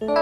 Hello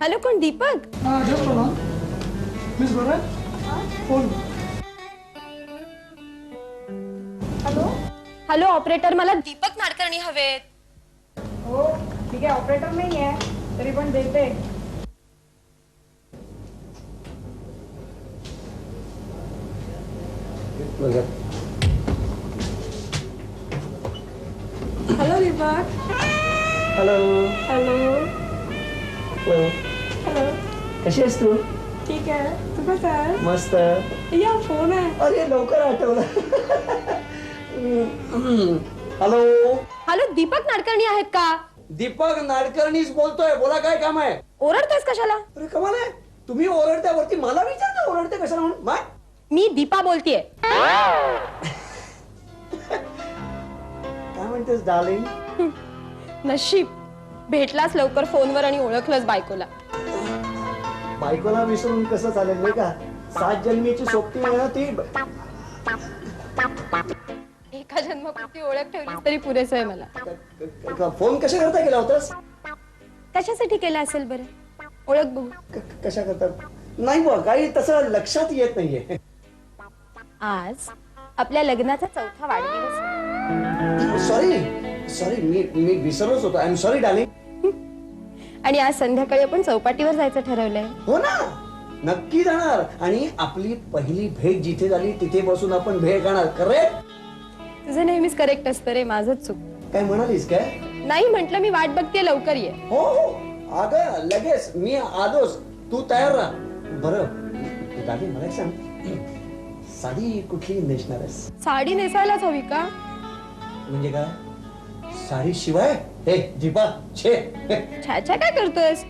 hello, कोण? Deepak? Just ना miss बरं फोन. हॅलो हॅलो ऑपरेटर, मला दीपक नाडकर्णी हवेत. हो ठीक आहे, ऑपरेटर नाही आहे तरी पण देते. Hello Deepak. Hello hello hello, hello. कशी आहेस तू? ठीक आहे, तू कसं आहे? मस्त. या फोन आहे. अरे लवकर आठवलं. हॅलो हॅलो, दीपक नाडकर्णी आहेत का? दीपक नाडकर्णीच बोलतोय, बोला काय काम आहे? ओरडतेस कशाला? अरे कमाल आहे, तुम्ही ओरडत्यावरती मला विचारता ओरडते कशाला म्हणून. माय मी दीपा बोलतीये. काय म्हणतेस डार्लिंग? नशीब भेटलास लवकर फोनवर आणि ओळखलंस बायकोला. बायकोला विसरून कसं चालेल नाही का? 7 जन्मीची सोबती आहे ना ती. एका जन्मापुरती ओळख ठेवलीस तरी पुरेसं आहे मला. फोन कशा करता केला होतास? कशासाठी केला असेल बरं? ओळख बघू. कशा करतात? नाही बघ, काही तसं लक्षात येत नाहीये. आज आपल्या लग्नाचा 4था वाढदिवस. सॉरी मी विसरलोच होतो. I am sorry darling. आणि आज संध्याकाळी आपण चौपाटीवर जायचं ठरवलंय. हो ना, नक्की जाणार. आणि आपली पहिली भेट जिथे झाली तिथे बसून आपण भेट घेणार. करेक्ट? तुझं नेहमीच करेक्ट असतं रे, माझंच चूक. काय म्हणालीस काय? नाही म्हटलं, मी वाट बघते, लवकर ये. हो अगं लगेच मी आलोच, तू तयार राहा. बरं डार्लिंग, मला एक सांग, साडी कुठली नेसणार आहेस? साडी नेसायलाच हवी का? म्हणजे काय? साडी शिवाय? हे दीपा, छे. छाछा काय करतोयस?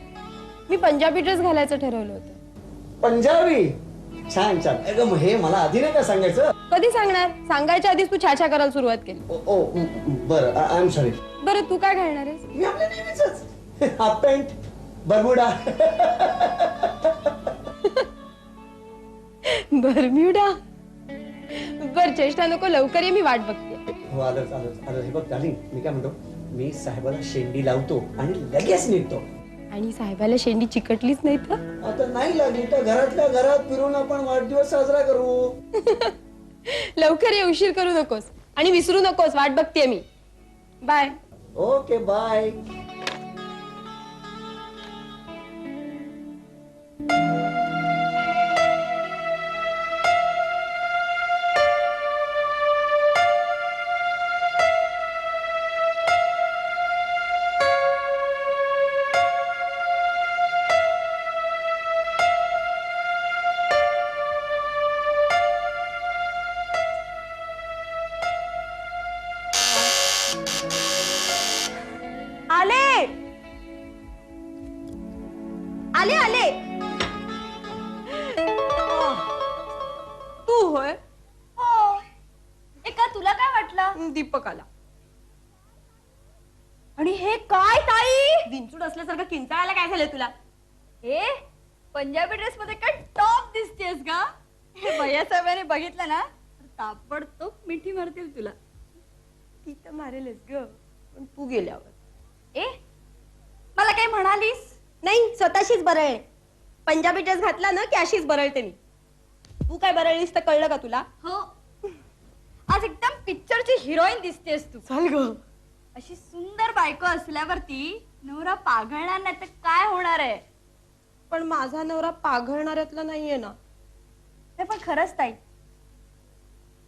मी पंजाबी ड्रेस घालायचं ठरवलं होतं. पंजाबी? छान छान. अगं मग हे मला आधी नाही का सांगायचं? कधी सांगणार? सांगायच्या आधीच तू छाछा करायला सुरुवात केली. ओ बरं, आय एम सॉरी. बरं तू काय घालणार आहेस? मी आपल्या नेहमीच हाफ पॅन्ट, बरमुडा. बरम्युडा? बर चेष्टा नको, लवकर ये, मी वाट बघते. हो आलोच. हे बघ डार्लिंग, मी काय म्हणतो, मी साहेबाला शेंडी लावतो आणि लगेच निघतो. आणि साहेबाला शेंडी चिकटलीच नाही तर? आता नाही लागली तर घरातल्या घरात फिरून आपण वाढदिवस साजरा करू. लवकर ये, उशीर करू नकोस आणि विसरू नकोस, वाट बघते मी. बाय. Okay bye. आले आले. तू होय? हो. एका तुला काय वाटलं? दीपक आला. आणि हे काय ताई? विंचूड असल्यासारखं किंचाळायला काय झालं तुला? हे पंजाबी ड्रेस मध्ये काय टॉप दिसतेस का? हे भैया साहेबांनी बघितलं ना तर ताबडतोब मिठी मारतील तुला. ती तर मारेलच ग, पण तू गेल्यावर. ए मला काही म्हणालीस? नाही, स्वतःशीच बरळ. पंजाबी ड्रेस घातला ना की अशीच बरळते मी. तू काय बरळलीस तर कळलं का तुला? हो, आज एकदम पिक्चरची हिरोईन दिसतेस तू. चाल ग. अशी सुंदर बायको असल्यावरती नवरा पाघळणार नाही तर काय होणार आहे? पण माझा नवरा पाघळणाऱ्यातला नाहीये ना. ते पण खरंच ताई,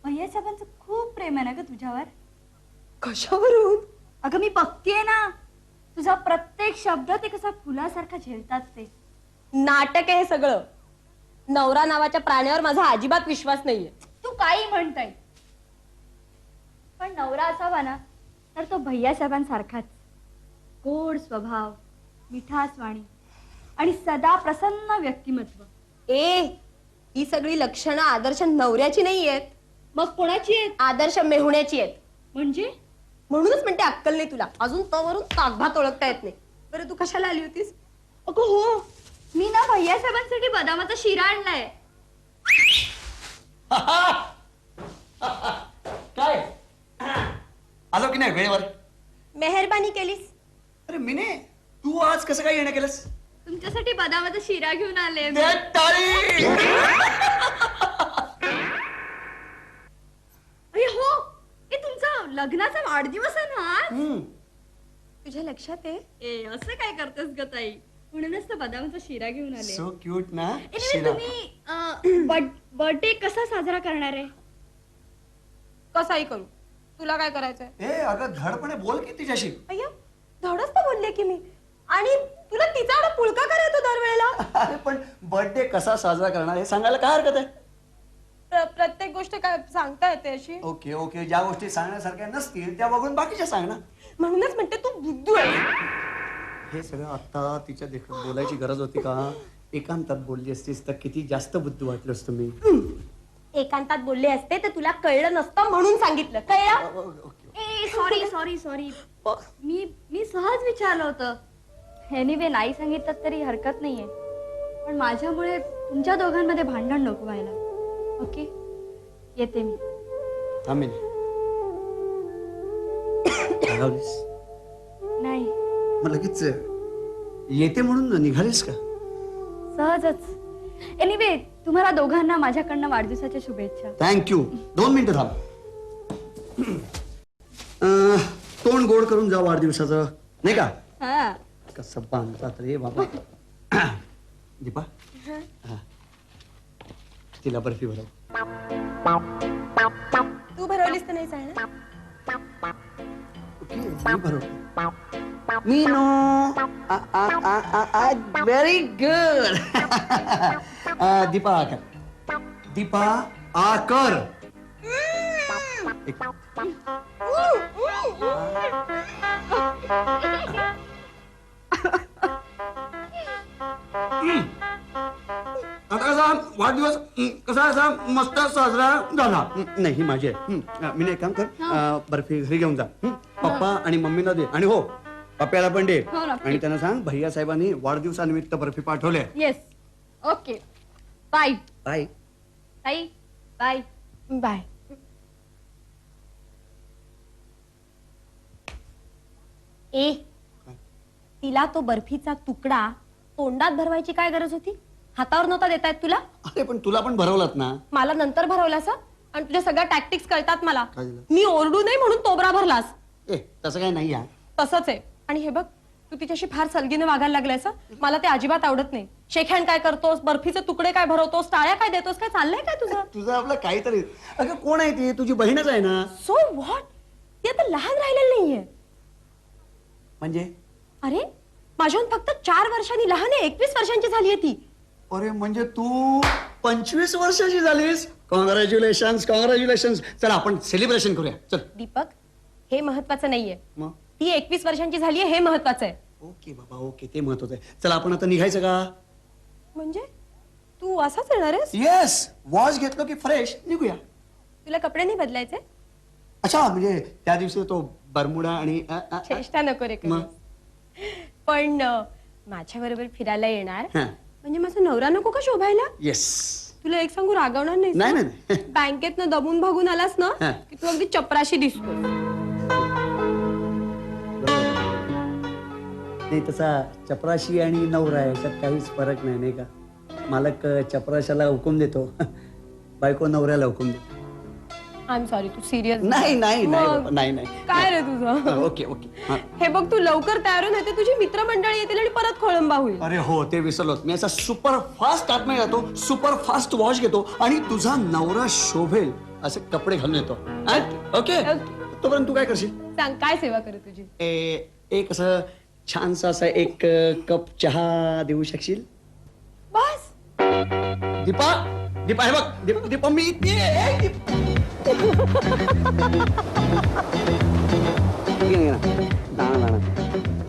भैया साहेबांचं खूप प्रेम आहे ना ग तुझ्यावर. कशावरून? अगं मी बघतीये ना, तुझा प्रत्येक शब्द ते कसा फुलासारखा झेलतात ते. नाटक आहे हे सगळं. नवरा नावाच्या प्राण्यावर माझा अजिबात विश्वास नाहीये. तू काही म्हणताय, पण नवरा असावा ना तर तो भैया साहेबांसारखाच. गोड स्वभाव, मिठास वाणी आणि सदा प्रसन्न व्यक्तिमत्व. ही सगळी लक्षणं आदर्श नवऱ्याची नाही आहेत. मग कोणाची आहेत? आदर्श मेहुण्याची आहेत. म्हणजे म्हणूनच म्हणते अक्कल नाही तुला. अजून तवरून ताकभात ओळखता येत नाही. बरं तू कशाला आली होतीस? अगं हो, मी ना भैया साहेबांसाठी बदामाचा शिरा आणलाय. काय आलो की नाही वेळेवर? मेहरबानी केलीस. अरे मिने, तू आज कसं काय येणं केलंस? तुमच्यासाठी बदामाचा शिरा घेऊन आले. दे टाळी! अरे हो, हे तुमचा लग्नाचा वाढदिवस आहे ना आज? तुझ्या लक्षात आहे? ए असं काय करतेस ग ताई? म्हणूनच तर बदामाचा शिरा घेऊन आले. सो क्यूट ना. Anyway, शिरा. तुम्ही बर्थडे कसा साजरा करणार आहे? कसाही करू, तुला काय करायचंय? ए अगं धडपणे बोल की तिच्याशी. अय्या, धडच तर बोलले की मी. आणि तुला तिचा एवढा पुळका का येतो दरवेळेला? अरे पण बर्थडे कसा साजरा करणार हे सांगायला काय हरकत आहे? प्रत्येक गोष्ट काय सांगता येते अशी? ओके ओके, ज्या गोष्टी सांगण्यासारख्या नसतील त्या बघून बाकीच्या सांग ना. म्हणूनच म्हणते तू बुद्धू आहे. हे सगळं आता तिच्या देखत बोलायची गरज होती का? एकांतात बोलली असतीस तर किती जास्त बुद्धी वाटलं असतं मी. एकांतात बोलले असते तर तुला कळलं नसतं म्हणून सांगितलं. कळलं? ए सॉरी सॉरी सॉरी, मी सहज विचारलं होतं. एनिवे नाही सांगितलं तरी हरकत नाहीये, पण माझ्यामुळे तुमच्या दोघांमध्ये भांडण नको व्हायला. ओके, येते मी. थांबेन. रागावलीस? नाही, मग लगेच येते म्हणून निघालीस का? सहजच. एनिवे तुम्हाला दोघांना माझ्याकडनं वाढदिवसाच्या शुभेच्छा. थँक्यू. 2 मिनिटं थांब. तोंड गोड करून जा वाढदिवसाचं, नाही का? हा, कसं बांधतात रे बाबा. दीपा, हा. तिला बर्फी भरव. तू भरवलीस तर नाही चालणार. ओके, मी भरवतो. मी no very good. Deepa Aakar. Deepa आकर. आता कसा वाढदिवस कसा असा मस्त साजरा झाला? नाही ही माझी आहे. मी एक काम कर, बर्फी घरी घेऊन जा. पप्पा आणि मम्मीला दे. आणि हो, पप्प्याला पण दे. हो, नक्की. आणि त्यांना सांग भैया साहेबांनी वाढदिवसानिमित्त बर्फी पाठवले. येस. Okay, bye bye. ताई, बाय. बाय. तिला तो बर्फीचा तुकडा तोंडात भरवायची काय गरज होती? हातावर नव्हता देता येत तुला? अरे पण तुला पण भरवलात ना. मला नंतर भरवलास हं? आणि तुझ्या सगळ्या टॅक्टिक्स कळतात मला. काय झालं? मी ओरडू नये म्हणून तोबरा भरलास. तसं काही नाही आहे. तसंच आहे. आणि हे बघ, तू तिच्याशी फार सलगीने वागायला लागलायस हं? मला ते अजिबात आवडत नाही. शेकहँड काय करतोस, बर्फीचे तुकडे काय भरवतोस, टाळ्या काय देतोस, काय चाललंय काय तुझं? तुझं आपलं काहीतरी. अगं कोण आहे ती? तुझी बहीणच आहे ना. So what? ती आता लहान राहिलेली नाहीये. म्हणजे अरे माझ्याहून फक्त 4 वर्षांनी लहान आहे. 21 वर्षांची झालीये ती. अरे म्हणजे तू 25 वर्षाची झालीस. Congratulation congratulation. चल आपण सेलिब्रेशन करूया. चल. दीपक, हे महत्वाचं नाहीये. मग ती 21 वर्षांची झालीये हे महत्वाचं आहे. ओके बाबा, ओके, ते महत्वाचं आहे. चल आपण आता निघायचं का? म्हणजे तू असाच येणार आहेस? येस, वॉश घेतलो की फ्रेश निघूया. तुला कपडे नाही बदलायचे? अच्छा, म्हणजे त्या दिवशी तो बरमुडा आणि चेष्टा नको रे मग? करूस. पण माझ्या बरोबर फिरायला येणार? हा. म्हणजे माझा नवरा नको का शोभायला? येस. तुला एक सांगू, रागवणार नाही नाही नाही बँकेतनं दबून भागून आलास ना हा. की तू अगदी चपराशी दिसतो. नाही, तसा चपराशी आणि नवरा याच्यात काहीच फरक नाही, नाही का? मालक चपराशाला हुकूम देतो, बायको नवऱ्याला हुकूम देतो. आय एम सॉरी, तू सिरियस नाही नाही नाही नाही काय रे तुझं? ओके ओके हा. हे बघ, तू लवकर तयार होऊन येते, तुझी मित्रमंडळी येतील आणि परत खोळंबा होईल. अरे हो, ते विसरलोच मी. असा सुपर फास्ट आतमध्ये जातो, सुपर फास्ट वॉश घेतो आणि तुझा नवरा शोभेल असे कपडे घालून येतो. ओके, तोपर्यंत तू काय करशील? सांग, काय सेवा करे तुझी? एक असं छानसा असा एक कप चहा देऊ शकशील? बस. दीपा, दीपा हे बघ, दीपा मी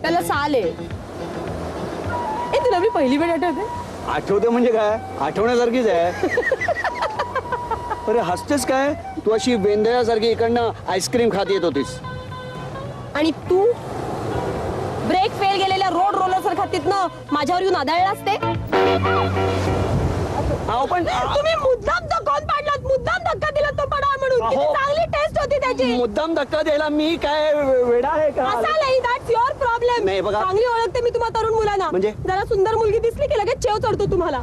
त्याला साल आहे. ए, तुला मी पहिली वेळ आठवते? आठवते म्हणजे काय, आठवण्यासारखीच आहे. अरे हसतेस काय? तू अशी वेंदळ्यासारखी इकडनं आईस्क्रीम खात येत होतीस. आणि तू ब्रेक फेल गेलेल्या रोड रोलर सारखा तिथनं माझ्यावर येऊन आदळलास ते? अहो पण तुम्ही मुद्दाम धक्कावून पाडलात, मुद्दाम धक्का दिला तो पडा म्हणून. अहो. किती चांगली टेस्ट होती त्याची. मुद्दाम धक्का द्यायला मी काय वेडा आहे का? असा नाही, दॅट्स युअर प्रॉब्लेम. नाही, बघा. चांगली ओळखते मी तुम्हा तरुण मुलांना. म्हणजे? जरा सुंदर मुलगी दिसली की लगेच चेव चढतो तुम्हाला.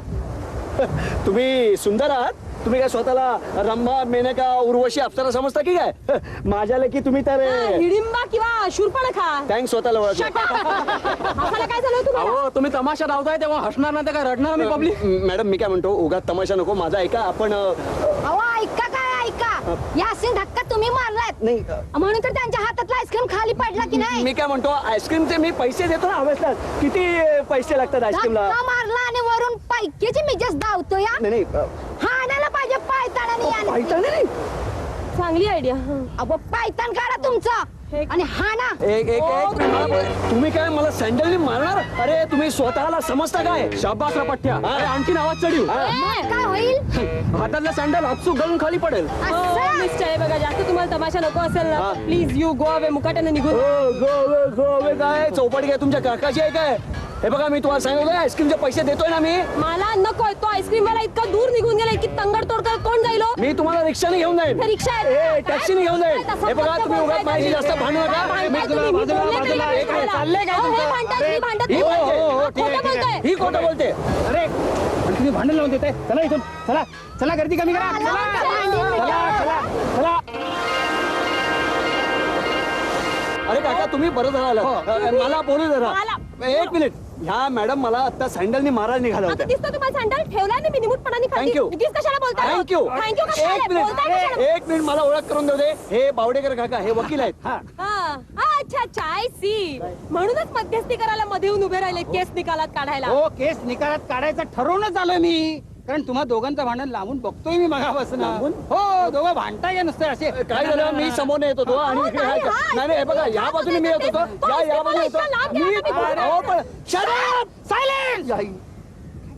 तुम्ही सुंदर आहात? तुम्ही काय स्वतःला रंभा, मेनका, उर्वशी, अप्सरा समजता की काय? माझ्या लेकी तुम्ही तर हिडिंबा किंवा शूर्पणखा. थँक्स स्वतःला ओळख. हसायला काय झालं तुम्हाला? अहो तुम्ही तमाशा लावताय तेव्हा हसणार नाही तर काय रडणार मी पब्लिक? मॅडम मी काय म्हणतो, उगाच तमाशा नको माझा. ऐका आपण अहो ऐका काय ऐका, यासीन धक्का तुम्ही मारलात नाही म्हणून तर त्यांच्या हातातला आईस्क्रीम खाली पडला की नाही. मी काय म्हणतो, आईस्क्रीमचे मी पैसे देतो ना हवेसला. किती पैसे लागतात आईस्क्रीमला? धक्का मारला आणि वरून पैकीची मिजेस धावतो या. नाही हा आणायला पाहिजे पायताना. पायताने नाही. चांगली आयडिया. अहो पायतान काढा तुमचं आणि हा ना. एक एक एक मिनिट मला बोल. तुम्ही काय मला सँडलनी मारणार? अरे तुम्ही स्वतःला समजता काय? शाबासला पठ्ठ्या. अरे आणखीन आवाज चढीव. काय होईल हातातला सँडल हातसू गळून खाली पडेल. असं? मिस्टर, हे बघा, जास्त तुम्हाला तमाशा नको असेल ना, हा. प्लीज यू गो अवे, मुकाट्याने निघून. गोवे काय चौपट काय तुमच्या काकाची आहे काय? हे बघा मी तुम्हाला सांगितलं आईस्क्रीमचे पैसे देतोय ना मी. मला नकोय तो आईस्क्रीम वाला, इतका दूर निघून गेला, इतकी तंगड तोड करत कोण जाईल हो? मी तुम्हाला रिक्षाने घेऊन जाईल. इथे रिक्षा आहे. ए, टॅक्सीने घेऊन जाईल. तसं हे बघा फक्त तुम्ही उगाच बोलताय माझी तुम्ही. जास्त भांडू नका. काय भांडताय मी तुम्ही? मी बाजूला, बोलले तरी बाजूला, काय एक मिनिट, बोलायला? चाललंय काय अहो, हे तुमचं? भांडताय, तुम्ही भांडत ही नाही. बोलते. खोटं बोलताय. ही खोटं बोलते. अरे आणि तुम्ही भांडण लावून देताय. चला इथून, चला चला, गर्दी कमी करा. चला चला चला. अरे काका तुम्ही बरं झालं मला बोलू जरा. मला- एक मिनिट. ह्या मॅडम मला आता सँडलनी मारायला निघाला आता होत्या. दिसतो तुम्हाला सँडल ठेवला नाही मी निमूटपणाने खाली. थँक्यू. उगीच कशाला बोलताय? थँक्यू. थँक्यू कशाला? एक बोलताय मिनिट कशाला? एक मिनिट मला ओळख करून देऊ दे. हे बावडेकर काका हे वकील आहेत. हा हा, अच्छा अच्छा, आय सी. म्हणूनच मध्यस्थी करायला मध्ये येऊन उभे राहिले केस निकालात काढायला. हो, केस निकालात काढायचं ठरवूनच आलोय मी. कारण तुम्हा दोघांचं भांडण लांबून बघतोय मी मगापासून. लांबून? हो, दोघं भांडताय का नुसतं असे? काय झालं मी समोर येत होतो आणि इकडे नाही, नाही नाही हे बघा या बाजूने मी येत होतो. या बाजूने येतो मी. अहो, पण shut up! सायलेंट.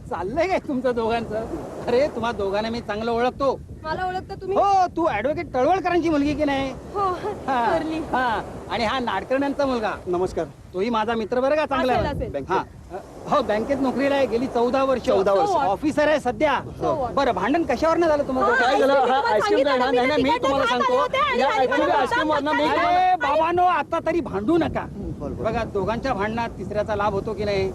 चाललंय काय तुमचं दोघांचं? अरे तुम्हा दोघांना मी चांगलं ओळखतो. मला ओळखता तुम्ही? हो, तू ऍडव्होकेट तळवळकरांची मुलगी की नाही? हो, हा. थोरली. हा. आणि हा नाडकर्ण्यांचा मुलगा. नमस्कार. तोही माझा मित्र बरं का, चांगला असेल, आहे. असेल. हा. हो, बँकेत नोकरीला आहे, गेली 14 वर्ष. 14 वर्ष. ऑफिसर आहे सध्या. बरं, भांडण कशावर झालं तुम्हाला? काय झालं हा तुम्हाला आईस्क्रीम सांगितलं नाही ना, नाही मी तिकडनं तुम्हाला काय सांगतो झालं होतं आणि या आणि ऍक्च्युली मला आईस्क्रीम वरनं मी अरे बाबांनो, आता तरी भांडू नका. बघा, दोघांच्या भांडणात तिसऱ्याचा लाभ होतो की नाही?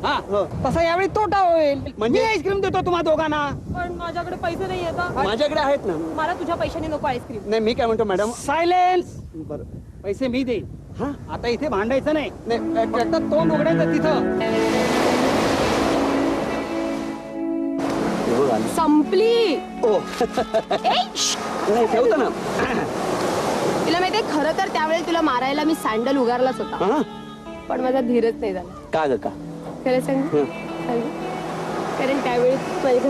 हा, हो. तसा यावेळी तोटा होईल. म्हणजे? मी आईस्क्रीम देतो तुम्हा दोघांना. पण माझ्याकडे पैसे नाही आता. माझ्याकडे आहेत ना. मला तुझ्या पैशाने नको आईस्क्रीम. नाही मी काय म्हणतो मॅडम. सायलेन्स. बरं पैसे मी देईन. हा आता इथे भांडायचं नाही. नाही फक्त तोंड उघडायचं तिथं. हे बघ आलं. संपली. ओ ए, श्श्श. नाही ठेवतो ना. तुला माहितीये, खरं तर त्यावेळी तुला मारायला मी सँडल उगारलाच होता, हा पण माझा धीरच नाही झाला. का ग का खरं सांग. हं. कारण त्यावेळी माझ्या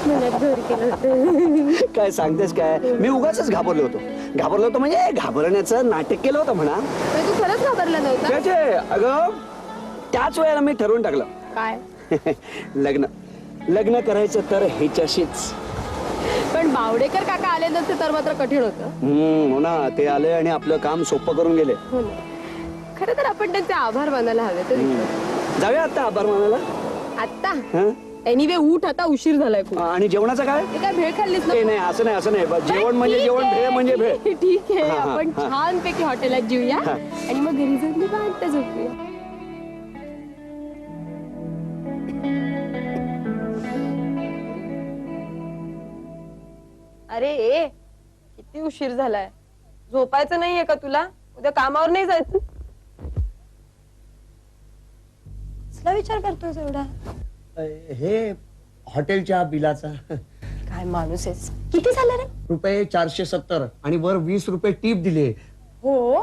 घरात घर केलं होतं. काय सांगतेस काय? मी उगाच घाबरलो होतो म्हणजे घाबरण्याचं नाटक केलं होतं म्हणा. पण तू खरंच घाबरला नव्हता? त्याचे अगं त्याच वेळेला मी ठरवून टाकलं काय? लग्न करायचं तर ह्याच्याशीच. पण बावडेकर काका आले नसते तर मात्र कठीण होतं. हो ना, ते आले आणि आपलं काम सोपं करून गेले. हो ना. खरं तर आपण त्यांचे आभार मानायला हवे. तर जाऊया आता आभार मानायला. आता हं? एनिवे उठ आता उशीर झालाय खूप आणि जेवणाचं काय ते काय भेळ खाल्लीस ना नाही असं नाही जेवण म्हणजे जेवण भेळ म्हणजे भेळ ठीक आहे हा, हा, आपण हा. छानपैकी हॉटेलात जेऊया आणि मग घरी जाऊन निवांत झोपूया. अरे किती उशीर झालाय झोपायचं नाहीये का तुला उद्या कामावर नाही जायचं कसला विचार करतोय एवढा हे हॉटेलच्या बिलाचा काय माणूस आहेस किती झालं रे रुपये 470 आणि वर 20 रुपये टीप दिले हो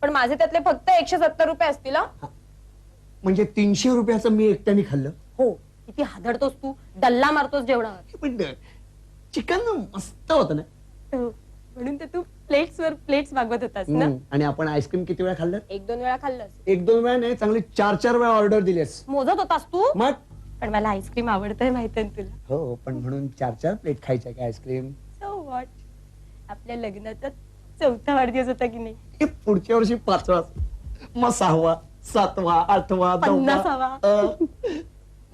पण माझे त्यातले फक्त 170 रुपये असतील हं? म्हणजे 300 रुपयाचं मी एकट्याने खाल्लं हो किती हादरतोस तू डल्ला मारतोस जेवणावर पण चिकन मस्त होतं ना हो, म्हणून तर तू प्लेट्स मागवत होतास ना आणि आपण आईस्क्रीम किती वेळा खाल्लं 1-2 वेळा खाल्लंस 1-2 वेळा नाही चांगली 4-4 वेळा ऑर्डर दिलेस मोजत होतास तू मग पण मला आईस्क्रीम आवडतंय माहितीये ना तुला हो पण म्हणून 4-4 प्लेट खायच्या का आईस्क्रीम सो व्हॉट आपल्या लग्नाचा 4था वाढदिवस होता की नाही हे पुढच्या वर्षी 5वा मग 6वा 7वा 8वा 50वा.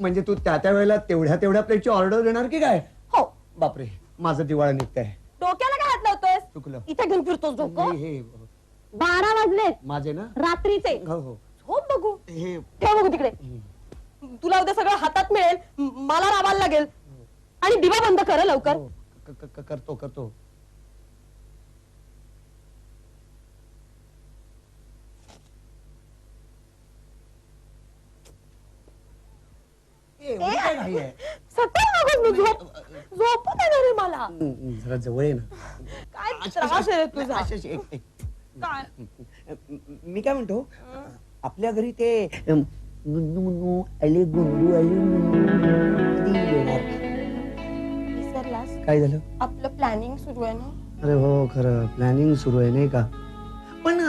म्हणजे तू त्या वेळेला तेवढ्या प्लेटची ऑर्डर देणार की काय हो बापरे माझं दिवाळं निघतंय डोक्याला काय हात लावतोयस चुकलं इथे घेऊन फिरतोस डोकं हे 12 वाजलेत माझे ना रात्रीचे हो हो झोप बघू हे ठेव बघू तिकडे तुला उद्या सगळं हातात मिळेल मला राबायला लागेल आणि दिवा बंद कर हं लवकर हो, करतो एवढी काय घाई आहे? सत्य मागूस मी झोपू दे ना रे मला जरा जवळ आहे ना काय त्रास आहे रे तुझा एक. काय मी काय म्हणतो आपल्या घरी ते गुंडू मुन्नू आले गुंडू आले कधी येणार? विसरलास काय झालं आपलं प्लॅनिंग सुरू आहे ना अरे हो खरं प्लॅनिंग सुरू आहे नाही का पण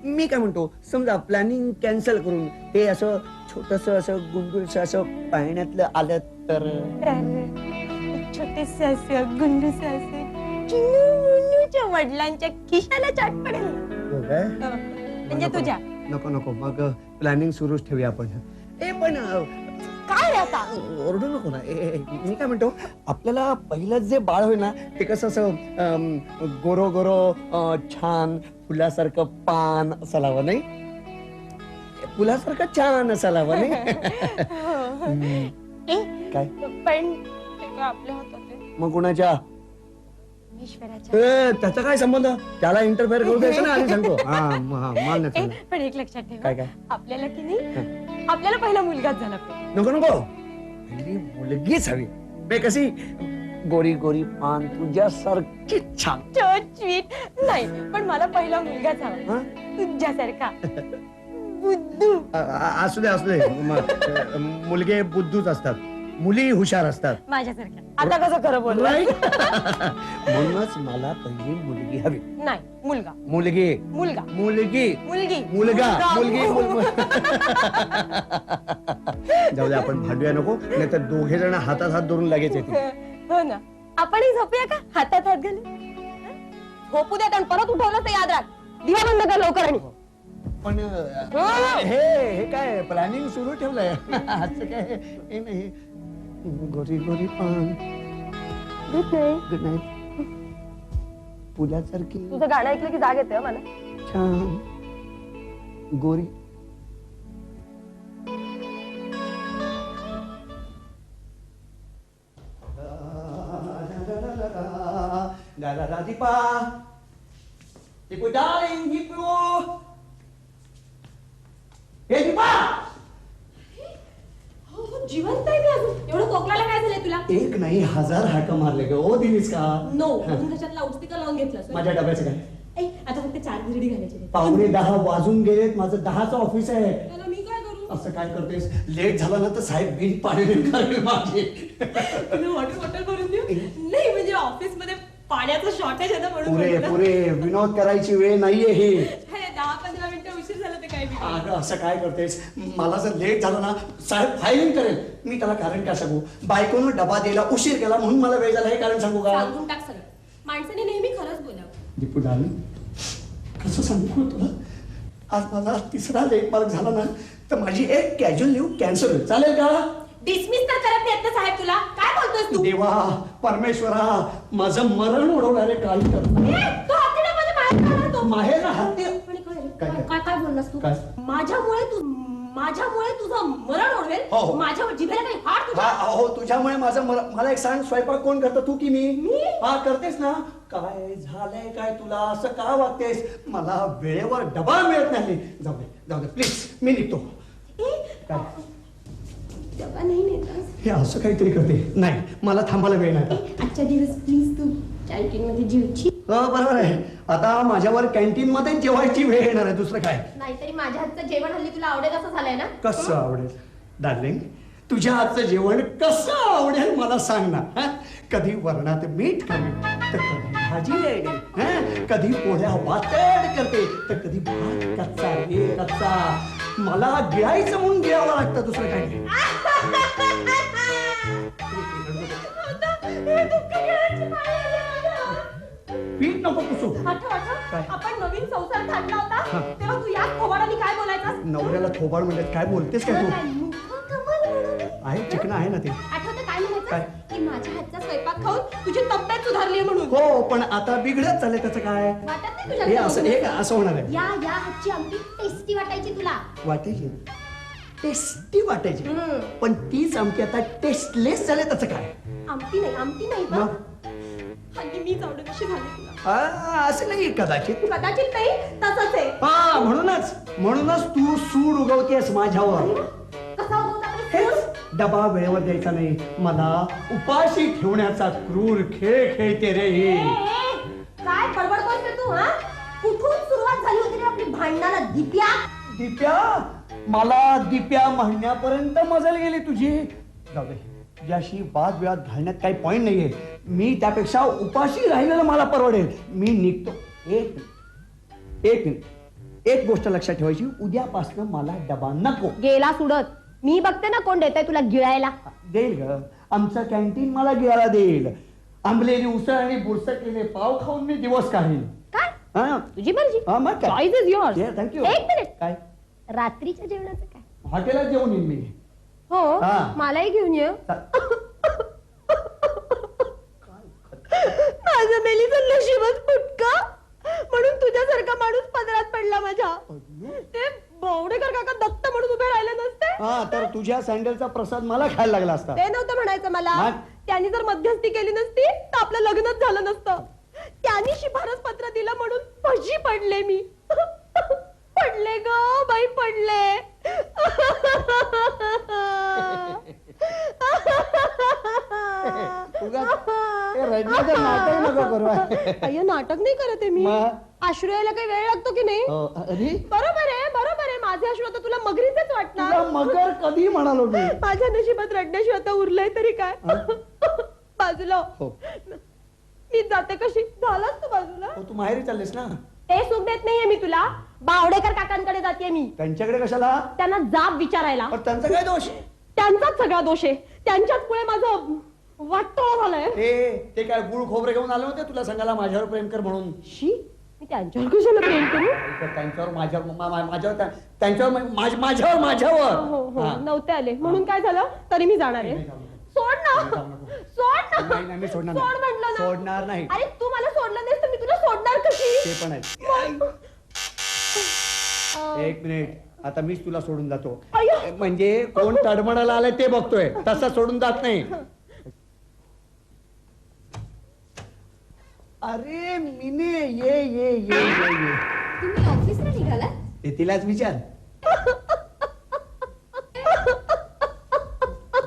मी काय म्हणतो समजा प्लॅनिंग कॅन्सल करून ते असं छोटस असं गुंडूस असं पाण्यातलं आलं तर छोटेसे असे गुंडूसे असे चिन्नूच्या वडिलांच्या खिशाला चाट पडेल हो काय म्हणजे तुझ्या नको मग प्लॅनिंग सुरूच ठेवूया आपण पण काय रे आता ओरडू नको ना मी काय म्हणतो आपल्याला पहिलं जे बाळ होईल ना ते कसं असं गोरो गोरो छान फुलासारखं पान असायला हवं नाही फुलासारखं छान असायला हवं नाही काय पण ते आपल्या हातात आहे. मग कुणाच्या ईश्वराच्या त्याचा काय संबंध त्याला इंटरफेअर करू द्यायचं ना आधी सांगतो माल नाही चालणार. पण एक लक्षात ठेव काय? आपल्याला की नाही आपल्याला पहिला मुलगाच झाला पाहिजे नको पहिली मुलगीच हवी बे कशी गोरी गोरी पान तुझ्यासारखी छान स्वीट नाही पण मला पहिला मुलगाच हवा हा? तुझ्यासारखा बुद्धू असू दे मुलगे बुद्धूच असतात मुली हुशार असतात माझ्यासारख्या आता कसं खरं बोल Right? म्हणूनच मला पहिली मुलगी हवी नाही मुलगा मुलगी मुलगा मुलगी मुलगी मुलगा मुलगी जाऊ दे आपण भांडूया नको नाही तर दोघे जण हातात हात धरून लगेच येते हो ना आपणही झोपूया का हातात हात घालून झोपू द्या कारण परत उठवलं तर याद राख दिवा बंद कर लवकर आणि पण हे काय प्लॅनिंग सुरू ठेवलंय असं काय हे नाही गोरी गोरी पान गुड नाईट गुड नाईट फुलासारखी तुझं गाणं ऐकलं की जाग येते मला छान गोरी दीपा दीपू डार्लिंग दीपू हे दीपा जिवंत आहे अजून एवढं खोकलाला काय झालंय तुला एक नाही 1000 हाक मारले ग ओ दिलीस का नो म्हणून त्याच्यात लाऊडस्पीकर लावून घेतलं माझ्या डब्याचं काय आता फक्त 4 गिरडी घालायचे 9:45 वाजून गेलेत माझं 10चं ऑफिस आहे त्याला मी काय करू असं काय करतेस लेट झाला ना तर साहेब बिल पाणी करेल माझे तुला वॉटर बॉटल भरून देऊ नाही म्हणजे ऑफिस मध्ये पाण्याचं शॉर्टेज आहे ना म्हणून पुरे म्हटलं. पुरे विनोद करायची वेळ नाहीये ही हे 10-15 मिनिटं उशीर झालं तर काय बिघडलं? अगं असं काय करतेस मला जर लेट झालं ना साहेब फायरिंग करेल मी त्याला कारण काय सांगू बायकोनं डबा द्यायला उशीर केला म्हणून मला वेळ झाला हे कारण सांगू का सांगून टाक सगळं माणसाने नेहमी खरंच बोलावं दीपू डार्लिंग कसं सांगू तुला आज माझा 3रा लेट मार्क झाला ना तर माझी एक कॅज्युअल लिव्ह कॅन्सल होईल, चालेल का? डिसमिस तर करत नाहीत ना साहेब तुला. काय बोलतोयस तू? देवा परमेश्वरा, माझं मरण उडवणारे काही करत ए, तो हत्तीला माझ्या बाहेर काढला तो. माहेर हत्ती आणि काय रे? काय? काय काय बोललास तू? काय? माझ्यामुळे तुझं मरण ओढवेल. हो, हो. माझ्या जिभेला काही हाड तुझ्या. हो तुझ्यामुळे माझं मला एक सांग, स्वयंपाक कोण करतं, तू की मी? हा करतेस ना. काय झालंय काय तुला, असं का वागतेस? मला वेळेवर डबा मिळत नाही. जाऊ दे प्लीज, मी निघतो. काय डबा नाही नेतास? हे असं काहीतरी करते. नाही, मला थांबायला वेळ नाही. आजच्या दिवस प्लीज तू कॅन्टीन मध्ये जेवची. बरोबर आहे. आता माझ्यावर कॅन्टीन मध्ये जेवायची वेळ येणार आहे, दुसरं काय? नाहीतरी माझ्या हातचं जेवण हल्ली तुला आवडेल असं झालंय ना. कसं आवडेल डार्लिंग? तुझ्या हातचं जेवण कसं आवडेल मला सांग ना. हं? कधी वरणात मीठ कमी तर कधी भाजी वेगळी, हं? कधी पोळ्या वातड करते तर कधी भात कच्चा रे कच्चा. मला गिळायचं म्हणून गिळावं लागतं, दुसरं काय नाही. पीठ नको पुसू. आठव काय? आपण नवीन संसार थाटला होता हा. तेव्हा तू याच खोबाडाने काय बोलायचा? नवऱ्याला थोबाड म्हणजे काय बोलतेस काय तू? आहे चिकन आहे ना ते. आठवतं काय काय? म्हणायचं? की माझ्या हातचा स्वयंपाक खाऊन तुझी तब्येत सुधारली म्हणून. हो पण आता बिघडत चाललंय त्याचं काय? वाटत नाही हे तुझ्या असं हे असं होणार आहे. या हातची आमटी टेस्टी वाटायची तुला. वाटायची टेस्टी वाटायची, पण तीच आमची आता टेस्टलेस झाले, त्याचं काय? आमटी नाही बघ. मग? हल्ली मीच आवडत झाली तुला. असं नाही कदाचित. कदाचित नाही, तसंच आहे. हा म्हणूनच तू सूड उगवतेस माझ्यावर. कसा होता हेच डबा वेळेवर द्यायचा नाही, मला उपाशी ठेवण्याचा क्रूर खेळ खेळते रे ही. काय बडबडतोस रे तू? हा, कुठून सुरुवात झाली होती रे आपली भांडणाला? दिप्या, मला दिप्या म्हणण्यापर्यंत मजल गेली तुझी. जाऊ दे, ज्याशी वाद विवाद घालण्यात काही पॉइंट नाहीये. मी त्यापेक्षा उपाशी राहिलेलं मला परवडेल. मी निघतो. एक मिनिट, एक गोष्ट लक्षात ठेवायची, उद्यापासून मला डबा नको. गेला सुडत. मी बघते ना कोण देतंय तुला गिळायला. देईल ग, आमचं कॅन्टीन मला गिळायला देईल. आंबलेली उसळ आणि बुरसटलेले पाव खाऊन मी दिवस काढीन. काय? हा, तुझी मर्जी. हा, मग काय? Choice is yours. थँक्यू. एक मिनिट. काय? रात्रीच्या जेवणाचं काय? हॉटेलात जेवून येईन मी. हो, हा. मलाही घेऊन ये. माझं मेलीचं नशीबच फुटका, म्हणून तुझ्यासारखा माणूस पदरात पडला माझ्या. ते बावडेकर काका दत्त म्हणून उभे राहिले नसते. हा, तर तुझ्या सँडलचा प्रसाद मला खायला लागला असता. ते नव्हतं म्हणायचं मला. मग? त्यांनी जर मध्यस्थी केली नसती तर आपलं लग्नच झालं नसतं. त्यांनी शिफारस पत्र दिलं म्हणून फशी पडले मी. पडले ग बाई, पडले. रडण्याचं नाटक नको करू. अय्यो, नाटक नाही करत आहे मी. मग? अश्रू यायला काही वेळ लागतो की नाही? अरे बरोबर आहे. माझे अश्रू आता तुला मगरीचेच वाटणार. तुला मगर कधी म्हणालो मी? माझ्या नशिबात रडण्याशिवाय आता उरलंय तरी काय? बाजूला हो. मी जाते कशी? झालास तू बाजूला. हो, तू माहेरी चाललीस ना? ते सुख देत नाहीये मी तुला. बावडेकर काकांकडे जाते मी. त्यांच्याकडे कशाला? त्यांना जाब विचारायला. पण त्यांचा काय दोष? त्यांचाच सगळा दोष आहे. त्यांच्याच पुढे माझं वाटोळा झालंय. ते काय गुळ खोबरे घेऊन आले होते तुला सांगायला माझ्यावर प्रेम कर म्हणून? शी, मी त्यांच्यावर कशाला प्रेम करू? त्यांच्यावर माझ्यावर हो, हा. नव्हते आले म्हणून काय झालं? तरी मी जाणार आहे. सोड ना, सोड नाही, ना. मी सोडणार सोड नाही. म्हटलं ना. सोडणार नाही. अरे तू मला सोडलं नाहीस तर मी तुला सोडणार कशी? ते पण आहे. एक मिनिट, आता मीच तुला सोडून जातो. अय्यो. म्हणजे कोण तडमडाला आलंय ते बघतोय, तसा सोडून जात नाही. अरे मिने, ये. तुम्ही ऑफिसला निघालात? ते तिलाच विचार.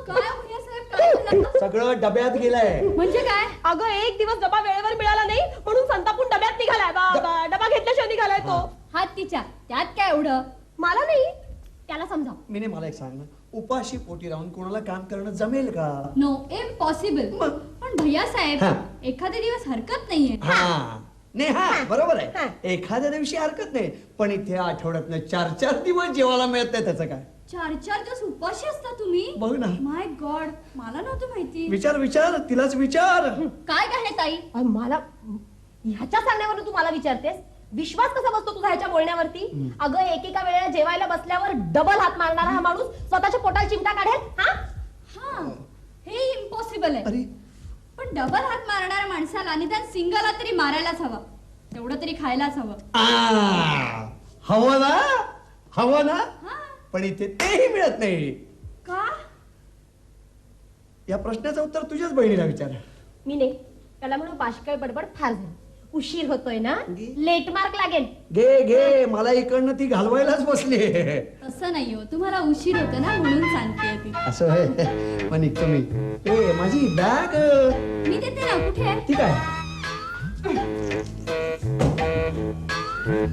काय भैया साहेब, काय झालं? सगळं डब्यात गेलंय. म्हणजे काय? अगं, एक दिवस डबा वेळेवर मिळाला नाही म्हणून संतापून डब्यात निघालाय. डबा घेतल्याशिवाय निघालाय तो. हात तिच्या, त्यात काय एवढं? मला नाही, त्याला समजाव. मिने मला एक सांग ना, उपाशी पोटी राहून कोणाला काम करणं जमेल का? No, impossible. पण भैया साहेब, हा. एखादे दिवस हरकत नाहीये. हा बरोबर आहे. एखाद्या दिवशी हरकत नाही, पण इथे आठवड्यातनं 4 दिवस जेवायला मिळत नाही, त्याचं काय? 4 दिवस उपाशी असता तुम्ही? बघ ना. माय गॉड, मला नव्हतं माहिती. विचार तिलाच विचार. काय काय ताई? मला ह्याच्या सांगण्यावरून तू मला विचारतेस? विश्वास कसा बसतो तुझा ह्याच्या बोलण्यावरती? अगं एकेका वेळेला जेवायला बसल्यावर डबल हात मारणारा हा माणूस स्वतःच्या पोटाला चिमटा काढेल हा? हा हे इम्पॉसिबल आहे. अरे पण डबल हात मारणाऱ्या माणसाला निदान सिंगलला तरी मारायलाच हवा, तेवढं तरी खायलाच हवं. हवं ना, हवं ना, हा पण इथे तेही मिळत नाही. का? या प्रश्नाचं उत्तर तुझ्याच बहिणीला विचार. मी नाही त्याला म्हणून बाष्कळ बडबड फार झाली. उशीर होतोय ना, गे. लेट मार्क लागेल. घे घे, मला इकडनं ती घालवायलाच बसली. तसं नाही हो, तुम्हाला उशीर होतो ना म्हणून सांगते ती. असं आहे. मग निघतो मी. ए माझी बॅग. मी देते ना, कुठे आहे? ठीक आहे.